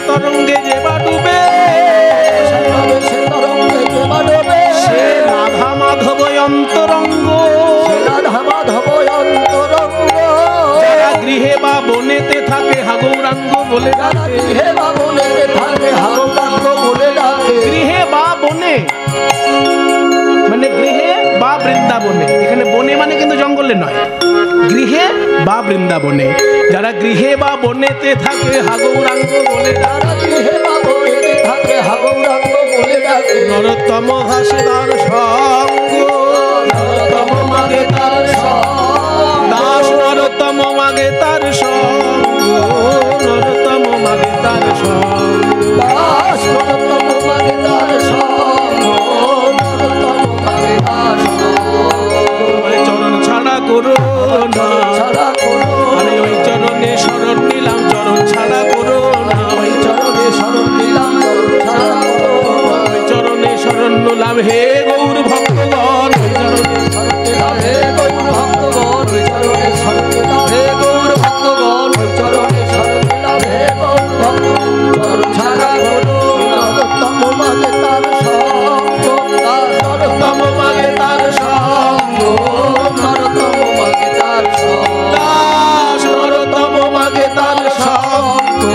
A: তরঙ্গে যে বা ডুবে,
B: সে তরঙ্গে যে বা ডোবে,
A: সে রাধা মাধব অন্তরঙ্গ।
B: রাধা মাধব অন্তরঙ্গ।
A: যারা গৃহে বা বনেতে থাকে হা গৌরাঙ্গ বলে ডাকে।
B: হে বা বলে থাকে হা গৌরাঙ্গ বলে ডাকে।
A: গৃহে বা বনে মানে গৃহে বা বৃন্দাবনে, এখানে বনে মানে কিন্তু জঙ্গলে নয়, গৃহে বা বৃন্দাবনে। যারা গৃহে বা বনেতে থাকে হা গৌরাঙ্গ বলে ডাকে।
B: হে বা বলে থাকে হা গৌরাঙ্গ বলে ডাকে।
A: নরোত্তম ভাসে তার সঙ্গ,
B: নরোত্তম মাগে তার সঙ্গ।
A: দাস নরোত্তম মাগে তার সঙ্গ, নরোত্তম মাগে তার সঙ্গ।
B: দাস নরোত্তম মাগে তার সঙ্গ, নরোত্তম মাগে তার সঙ্গ।
A: ওই চরণ ছাড়া করো না,
B: ছাড়া করো,
A: আমি ওই চরণে শরণ নিলাম, চরণ ছাড়া করো না।
B: ওই চরণে শরণ নিলাম, চরণ ছাড়া করো।
A: ওই চরণে শরণ নিলাম হে গৌর ভক্তগণ, ওই চরণে
B: শরণ নিলাম হে গৌর ভক্তগণ, ওই চরণে শরণ নিলাম হে গৌর ভক্তগণ, ওই চরণে শরণ নিলাম হে গৌর ভক্তগণ। চরণ ছাড়া করো, নরোত্তম মাগে তার সঙ্গ, নরোত্তম মাগে তার সঙ্গ, নরোত্তম মাগে তার সঙ্গ।
A: দাস নরোত্তম মাগে তার সঙ্গ, মাগে তার সঙ্গ রে।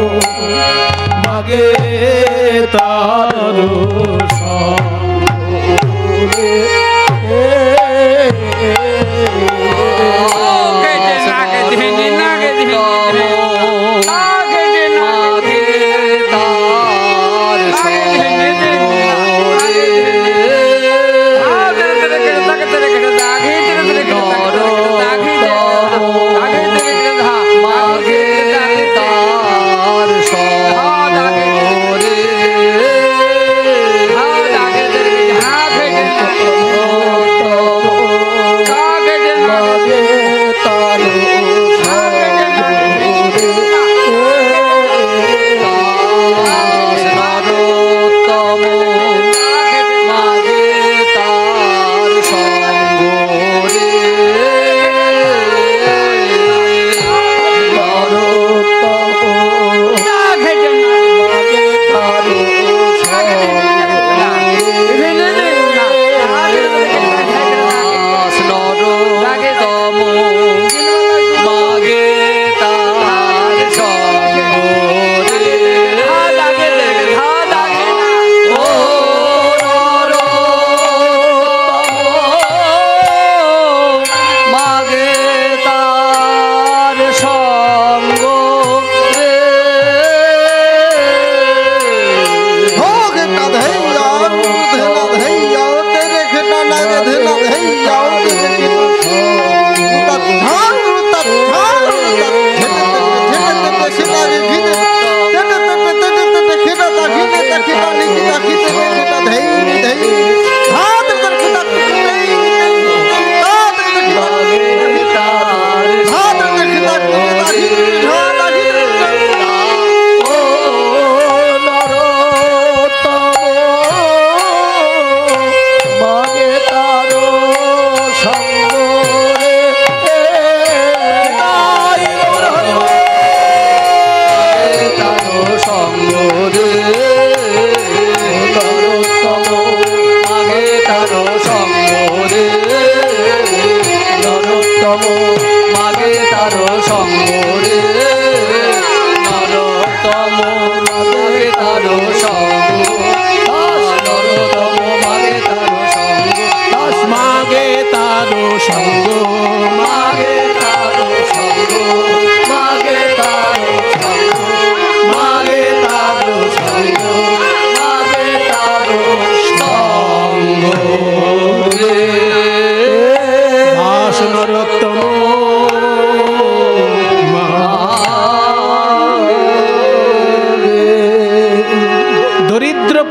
A: দাস নরোত্তম মাগে তার সঙ্গ রে।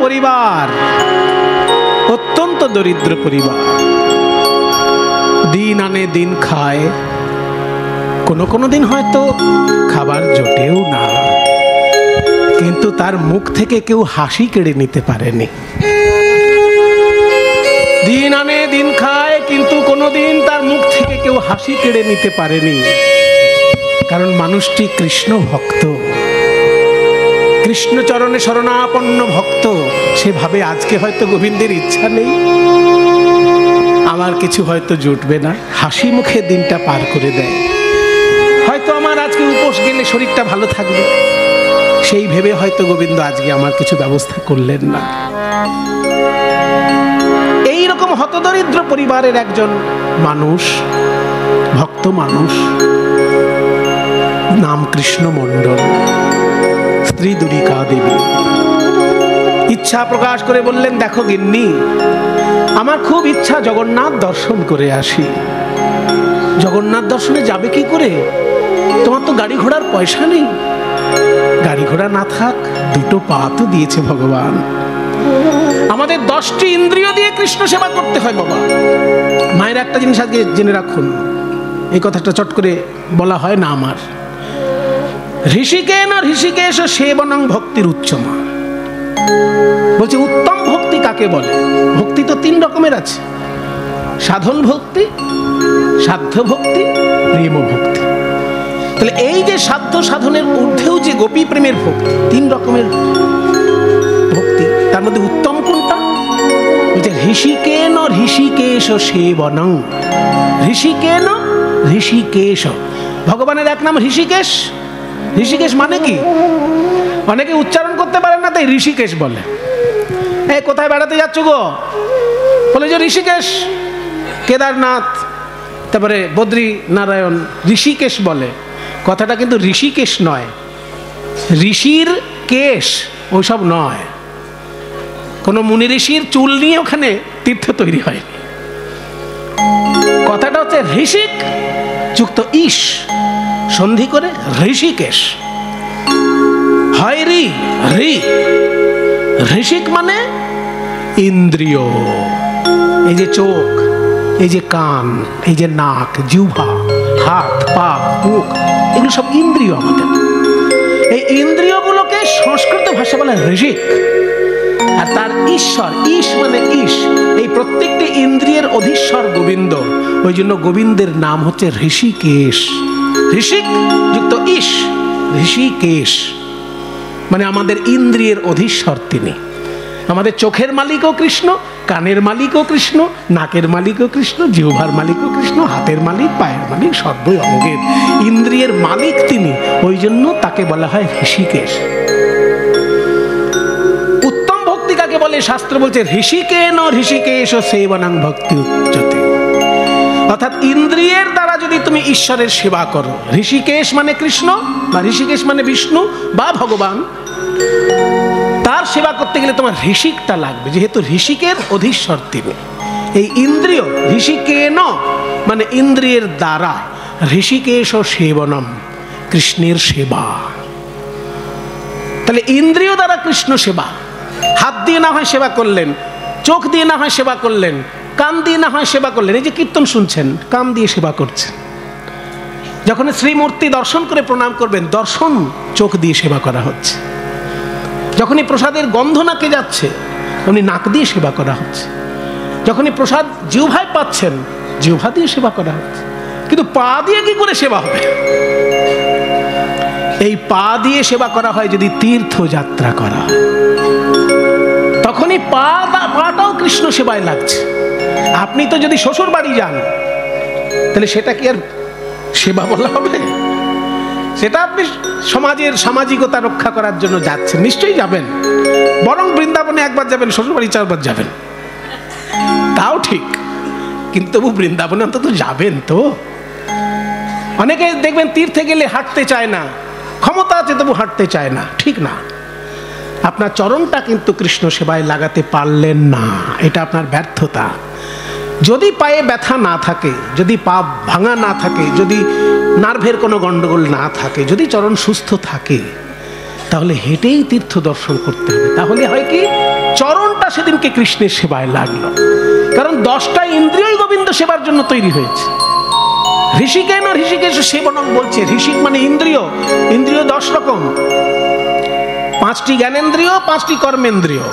A: পরিবার, অত্যন্ত দরিদ্র পরিবার, দিন আনে দিন খায়, কোনো কোনো দিন হয়তো খাবার জোটেও না। কিন্তু তার মুখ থেকে কেউ হাসি কেড়ে নিতে পারেনি। দিন আনে দিন খায়, কিন্তু কোনোদিন তার মুখ থেকে কেউ হাসি কেড়ে নিতে পারেনি, কারণ মানুষটি কৃষ্ণ ভক্ত, কৃষ্ণ চরণে শরণাপন্ন ভক্ত। সেভাবে আজকে হয়তো গোবিন্দের ইচ্ছা নেই, আমার কিছু হয়তো জুটবে না, হাসি মুখে দিনটা পার করে দেয়। হয়তো আমার আজকে উপোস গেলে শরীরটা ভালো থাকবে, সেই ভেবে হয়তো গোবিন্দ আজকে আমার কিছু ব্যবস্থা করলেন না। এইরকম হতদরিদ্র পরিবারের একজন মানুষ, ভক্ত মানুষ, নাম কৃষ্ণ মণ্ডল, স্ত্রী দুরিকা দেবী ইচ্ছা প্রকাশ করে বললেন, দেখো গিন্নি, আমার খুব ইচ্ছা জগন্নাথ দর্শন করে আসি। জগন্নাথ দর্শনে যাবে কি করে? তোমার তো গাড়ি ঘোড়ার পয়সা নেই। গাড়ি ঘোড়া না থাক, দুটো পা তো দিয়েছে ভগবান। আমাদের 10টি ইন্দ্রিয় দিয়ে কৃষ্ণ সেবা করতে হয় বাবা। মায়ের একটা জিনিস আজকে জেনে রাখুন, এই কথাটা চট করে বলা হয় না আমার। ঋষিকেন ঋষিকেশ সেবনং ভক্তির উচ্চমা। বলছে উত্তম ভক্তি কাকে বলে? ভক্তি তো 3 রকমের আছে, সাধন ভক্তি, সাধ্য ভক্তি, প্রেম ভক্তি। তাহলে এই যে সাধ্য সাধনের ঊর্ধ্বেও যে গোপী প্রেমের ভক্তি, 3 রকমের ভক্তি, তার মধ্যে উত্তম কোনটা? বলছে ঋষিকেন ঋষিকেশ সেবনং। ঋষিকেন ঋষিকেশ, ভগবানের এক নাম ঋষিকেশ। ঋষিকেশ মানে কি? অনেকে উচ্চারণ করতে পারেন না, তাই ঋষিকেশ বলে। এই কোথায় বেড়াতে যাচ্ছ গো? বলে যে ঋষিকেশ, কেদারনাথ, তারপরে বদ্রী নারায়ণ, ঋষিকেশ বলে। কথাটা কিন্তু ঋষিকেশ নয়, ঋষির কেশ ওইসব নয়। কোন মুনি ঋষির চুল নিয়ে ওখানে তীর্থ তৈরি হয়নি। কথাটা হচ্ছে ঋষিক যুক্ত ইশ সন্ধি করে ঋষিকেশ হয়। রি ঋষিক মানে ইন্দ্রিয়। এই যে চোখ, এই যে কান, এই যে নাক, জিহ্বা, হাত, পা, মুখ, এগুলো সব ইন্দ্রিয় আমাদের। এই ইন্দ্রিয়গুলোকে সংস্কৃত ভাষা বলে ঋষিক। আর তার ঈশ্বর, ঈশ মানে ঈশ, এই প্রত্যেকটি ইন্দ্রিয়ের অধীশ্বর গোবিন্দ। ওই জন্য গোবিন্দের নাম হচ্ছে ঋষিকেশ। ঋষিক যুক্ত ঈশ, ঋষিকেশ মানে আমাদের ইন্দ্রিয়ের অধীশ্বর তিনি। আমাদের চোখের মালিকও কৃষ্ণ, কানের মালিকও কৃষ্ণ, নাকের মালিকও কৃষ্ণ, জিহ্বার মালিকও কৃষ্ণ, হাতের মালিক, পায়ের মালিক, সর্ব অঙ্গের ইন্দ্রিয়ের মালিক তিনি। ওই জন্য তাকে বলা হয় ঋষিকেশ। উত্তম ভক্তি কাকে বলে? শাস্ত্র বলছে ঋষিকেন ঋষিকেশ সেবনং ভক্তি উচ্যতে। অর্থাৎ ইন্দ্রিয়ের দ্বারা যদি তুমি ঈশ্বরের সেবা করো, ঋষিকেশ মানে কৃষ্ণ বা ঋষিকেশ মানে বিষ্ণু বা ভগবান, তার সেবা করতে গেলে তোমার ঋষিকটা লাগবে, যেহেতু ঋষিকের অধীশ্বর তিনি। এই ইন্দ্রিয় ঋষিকেন মানে ইন্দ্রিয়ের দ্বারা, ঋষিকেশ সেবনম কৃষ্ণের সেবা। তাহলে ইন্দ্রিয় দ্বারা কৃষ্ণ সেবা। হাত দিয়ে না হয় সেবা করলেন, চোখ দিয়ে না হয় সেবা করলেন, কান দিয়ে না হয় সেবা করলেন। এই যে কীর্তন শুনছেন, কান দিয়ে সেবা করছেন। যখন শ্রীমূর্তি দর্শন করে প্রণাম করবেন, দর্শন চোখ দিয়ে সেবা করা হচ্ছে। যখনই প্রসাদের গন্ধ নাকে যাচ্ছে, উনি নাক দিয়ে সেবা করা হচ্ছে। যখনই প্রসাদ জিহ্বায় পাচ্ছেন, জিহ্বা দিয়ে সেবা করা হচ্ছে। কিন্তু পা দিয়ে কি করে সেবা হবে? এই পা দিয়ে সেবা করা হয় যদি তীর্থযাত্রা করা হয়, তখনই পাটাও কৃষ্ণ সেবায় লাগছে। আপনি তো যদি শ্বশুর বাড়ি যান, তাহলে সেটা কি আর সেবা বলা হবে? সেটা আপনি সমাজের সামাজিকতা রক্ষা করার জন্য যাচ্ছেন, নিশ্চয়ই যাবেন। বরং বৃন্দাবনে একবার যাবেন, শ্বশুর বাড়ি 4 বার যাবেন, তাও ঠিক। কিন্তু তবু বৃন্দাবনে অন্তত যাবেন তো। অনেকে দেখবেন তীর্থে গেলে হাঁটতে চায় না, ক্ষমতা আছে তবু হাঁটতে চায় না, ঠিক না। আপনার চরণটা কিন্তু কৃষ্ণ সেবায় লাগাতে পারলেন না, এটা আপনার ব্যর্থতা। যদি পায়ে ব্যথা না থাকে, যদি পা ভাঙা না থাকে, যদি নার্ভের কোনো গন্ডগোল না থাকে, যদি চরণ সুস্থ থাকে, তাহলে হেঁটেই তীর্থ দর্শন করতে হবে। তাহলে হয় কি, চরণটা সেদিনকে কৃষ্ণের সেবায় লাগলো। কারণ 10টা ইন্দ্রিয়ই গোবিন্দ সেবার জন্য তৈরি হয়েছে। ঋষিকেন ঋষিকেশ সেবনং বলছে। ঋষিক মানে ইন্দ্রিয়, ইন্দ্রিয় 10 রকম। 5টি জ্ঞানেন্দ্রিয়, 5টি কর্মেন্দ্রিয়।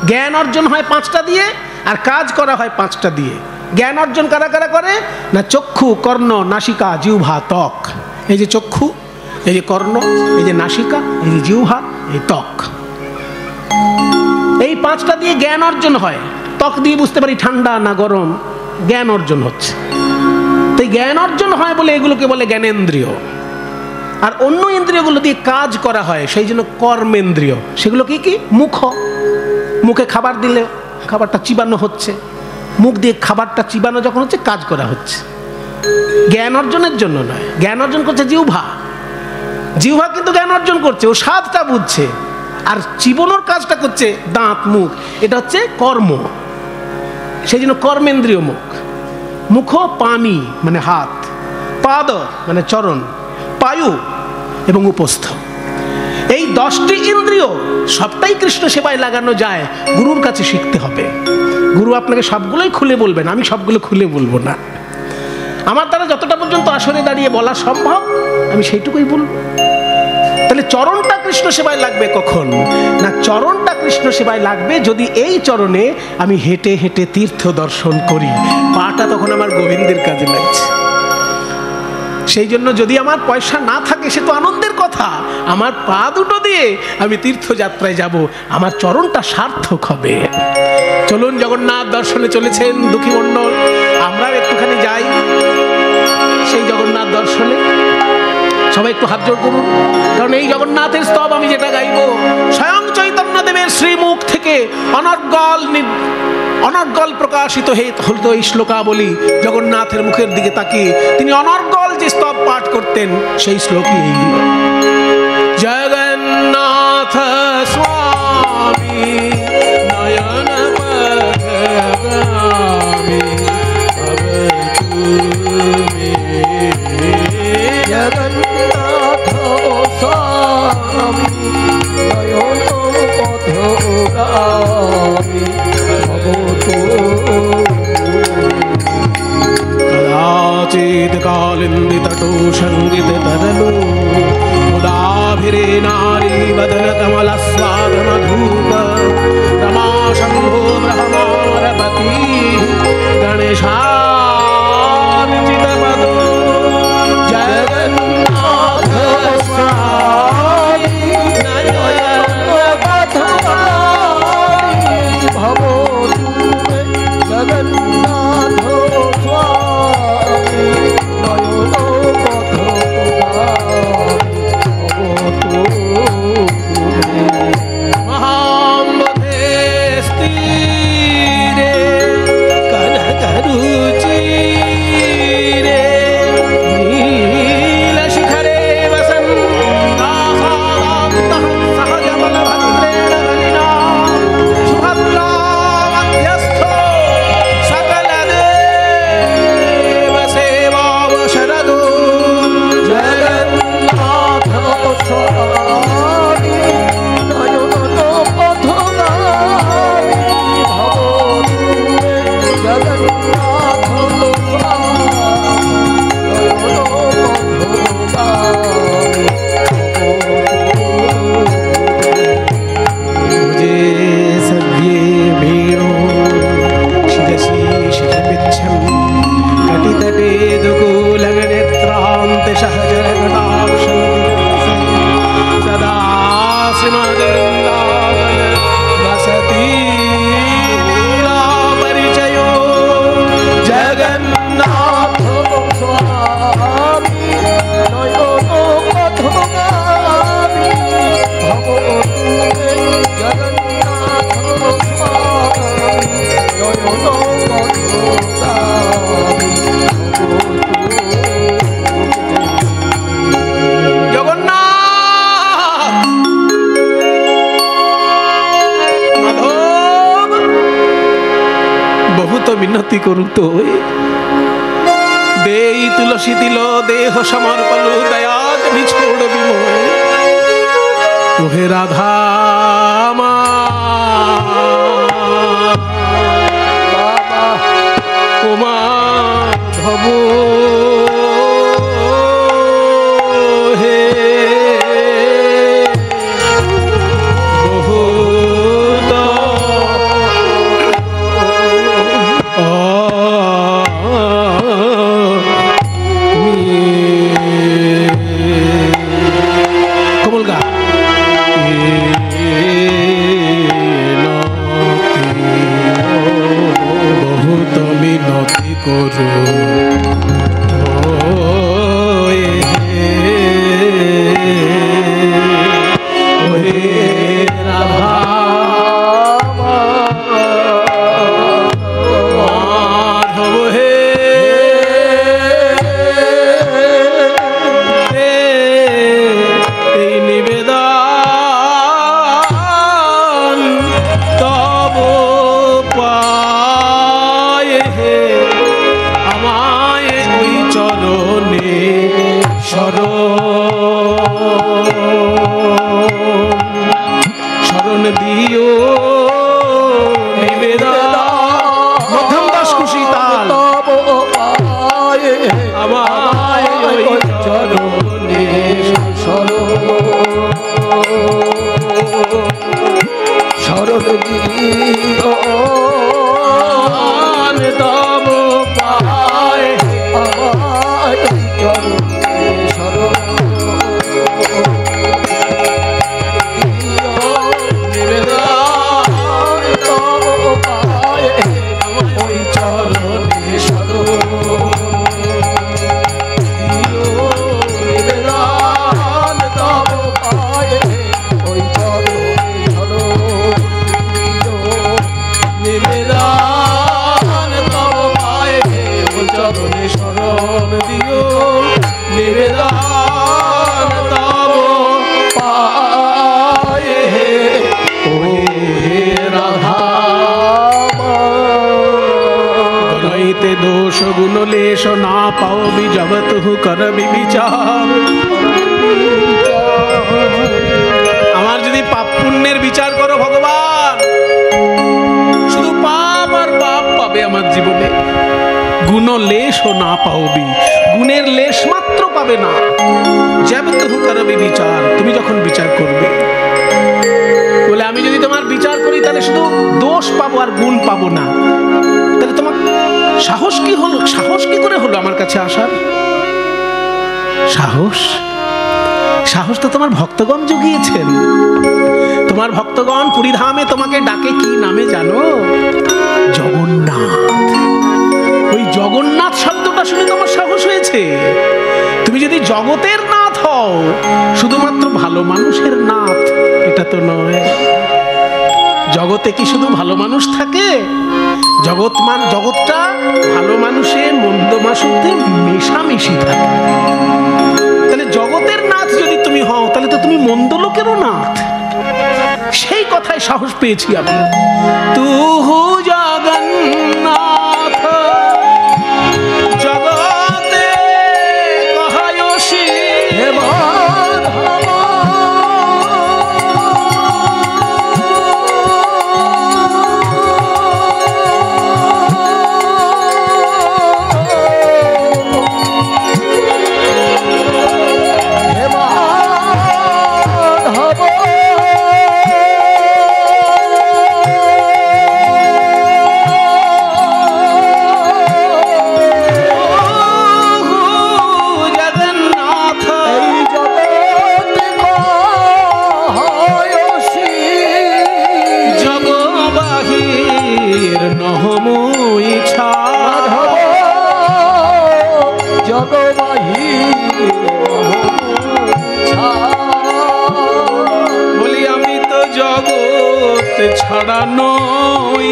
A: জ্ঞান অর্জন হয় 5টা দিয়ে, আর কাজ করা হয় 5টা দিয়ে। জ্ঞান অর্জন কারা কারা করে না? চক্ষু, কর্ণ, নাসিকা, জিহ্বা, ত্বক। এই যে চক্ষু, এই যে কর্ণ, এই যে নাসিকা, এই যে জিহ্বা, এই ত্বক, এই 5টা দিয়ে জ্ঞান অর্জন হয়। ত্বক দিয়ে বুঝতে পারি ঠান্ডা না গরম, জ্ঞান অর্জন হচ্ছে। তাই জ্ঞান অর্জন হয় বলে এগুলোকে বলে জ্ঞানেন্দ্রিয়। আর অন্য ইন্দ্রিয়গুলো দিয়ে কাজ করা হয়, সেই জন্য কর্মেন্দ্রিয়। সেগুলো কি কি? মুখ, মুখে খাবার দিলে খাবারটা চিবানো হচ্ছে, মুখ দিয়ে খাবারটা চিবানো যখন হচ্ছে কাজ করা হচ্ছে, জ্ঞান অর্জনের জন্য নয়। জ্ঞান অর্জন করছে জিহ্বা, জিহ্বা কিন্তু জ্ঞান অর্জন করছে, ও স্বাদটা বুঝছে। আর চিবানোর কাজটা করছে দাঁত, মুখ, এটা হচ্ছে কর্ম। সেই জন্য কর্মেন্দ্রিয় মুখ। মুখ পানি মানে হাত, পাদ মানে চরণ, পায়ু এবং উপস্থ। এই 10টি ইন্দ্রিয় সবটাই কৃষ্ণ সেবায় লাগানো যায়, গুরুর কাছে শিখতে হবে। গুরু আপনাকে সবগুলোই খুলে বলবেন, আমি সবগুলো খুলে বলবো না। আমার দ্বারা যতটা পর্যন্ত আসরে দাঁড়িয়ে বলা সম্ভব আমি সেইটুকুই বলবো। তাহলে চরণটা কৃষ্ণ সেবায় লাগবে কখন না? চরণটা কৃষ্ণ সেবায় লাগবে যদি এই চরণে আমি হেঁটে হেঁটে তীর্থ দর্শন করি, পাটা তখন আমার গোবিন্দের কাজে লাগছে। সেই জন্য যদি আমার পয়সা না থাকে সে তো আনন্দের কথা, আমার পা দুটো দিয়ে আমি তীর্থযাত্রায় যাব, আমার চরণটা সার্থক হবে। চলুন, জগন্নাথ দর্শনে চলেছেন দুঃখী মণ্ডল, আমরাও একটুখানি যাই সেই জগন্নাথ দর্শনে। সবাই একটু হাত জোড় করুন, কারণ এই জগন্নাথের স্তব আমি যেটা গাইব স্বয়ং চৈতন্য দেবের শ্রীমুখ থেকে অনর্গল প্রকাশিত হতো এই শ্লোকাবলী। জগন্নাথের মুখের দিকে তাকিয়ে তিনি অনর্গল যে স্তব পাঠ করতেন সেই শ্লোকই এই। জগন্নাথ স্বামী নয়ন পথগামী
B: জগন্নাথ স্বামী নয়ন পথগামী
A: কদাচিৎ কালিন্দিতটো সঙ্গীত তরলো মুদাভিরে নারী বদন কমলস্বাদ মধুক রমা শম্ভো ব্রহ্মারপতি গণেশার্চিত পদো জগন্নাথ স্বামী নয়ন
B: পথগামী ভব জগন্নাথ স্বামী নয়ন
A: মহাম্বধে স্থিরে কনকরুচি রে নীল শিখরে বসন দাসাদান্তঃ সহজ বলভদ্রেণ বলিনা সুভদ্রা মধ্যস্থ সকল দেব সেবাবশরদো
B: জগন্নাথ স্বামী নয়ন পথগামী ভব জগন্নাথ
A: मुझे सद्ये वेणु शिरसि शिखपिच्छं कटितटे दुकूलगनेत्रान्त सहजरकटाक्षं सदा श्रीमद्वृन्दावन वसति लीलापरिचयो जगन्नाथ
B: স্বামী নয়ন পথগামী ভব জগন্নাথ স্বামী নয়ন পথগামী
A: জগন্নাথ মাধব বহুত মিনতি করুত দেই তুলসী তিল দেহ সমর্পণ দয়াদ নিছোড় বিমোহ ওহে রাধা মা ও মাধব হে করো রাধা মাধব হে এই নিবেদন তব পায়ে হে আমায় ওই চরণে শরণ দিও নিবেদন মধ্যম দাস খুশি তাল আমায় ওই চরণে
B: শরণ দিও
A: তব পায়
B: আমায় চরণে শরণ
A: নিবেদন তব পায় ওই চরণে নিবেদন তব পায় নিবেদন তব পায় ওই চরণে শরণ দিও নিবেদন তব পায় ও হে রাধা গণইতে দোষ গুণ লেশ না পাও বিজবত কর বিচার আমার যদি পাপ পুণ্যের বিচার করো ভগবান শুধু পাপ আর পাপ পাবে আমার জীবনে গুণ লেশও না পাওবি গুণের লেশ মাত্র পাবে না জবত করবি বিচার তুমি যখন বিচার করবে বলে আমি যদি তোমার বিচার করি তাহলে শুধু দোষ পাবো আর গুণ পাবো না তাহলে তোমার সাহস কি হলো সাহস কি করে হলো আমার কাছে আসার সাহস সাহস তো তোমার ভক্তগণ জুগিয়েছেন তোমার ভক্তগণ পুরীধামে তোমাকে ডাকে কি নামে জানো জগন্নাথ ওই জগন্নাথ শব্দটা শুনে তোমার সাহস হয়েছে তুমি যদি জগতের নাথ হও শুধুমাত্র ভালো মানুষের নাথ এটা তো নয় জগতে কি শুধু ভালো মানুষ থাকে জগৎটা ভালো মানুষের মন্দ মানুষে মেশামেশি থাকে তাহলে জগতের নাথ যদি তুমি হও তাহলে তো তুমি মন্দ লোকেরও নাথ সেই কথায় সাহস পেয়েছি আমি তুহু জগন্নাথ জগতে কহায়সি হে ছাড়া নই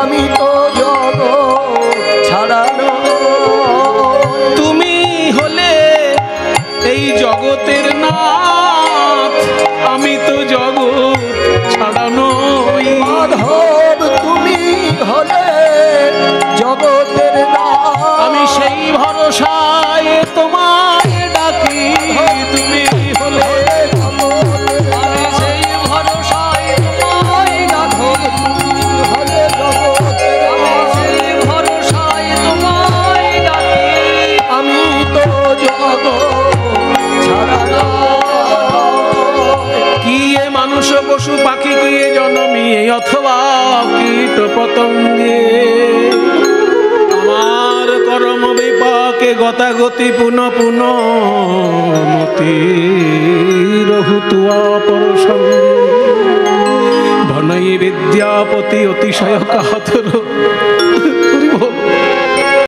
B: আমি তো জগৎ ছাড়া
A: তুমি হলে এই জগতের নাথ আমি তো জগৎ ছাড়া নই
B: মাধব তুমি হলে জগতের নাথ
A: আমি সেই ভরসায় তোমায় ডাকি তুমি হলে
B: আমি সেই ভরসায় তোমায় ডাকি হলে জগতের সেই ভরসায় তোমায় ডাকি আমি তো জগৎ ছাড়া
A: কি এ মানুষ পশু পাখি কি এ জনমিয়ে অথবা কীট পতঙ্গে আমার কর্ম বিপাকে গতাগতি পুনঃ পুনঃ মতি রহুতুয়া পরসঙ্গে ভনই বিদ্যাপতি অতিশয় কাতর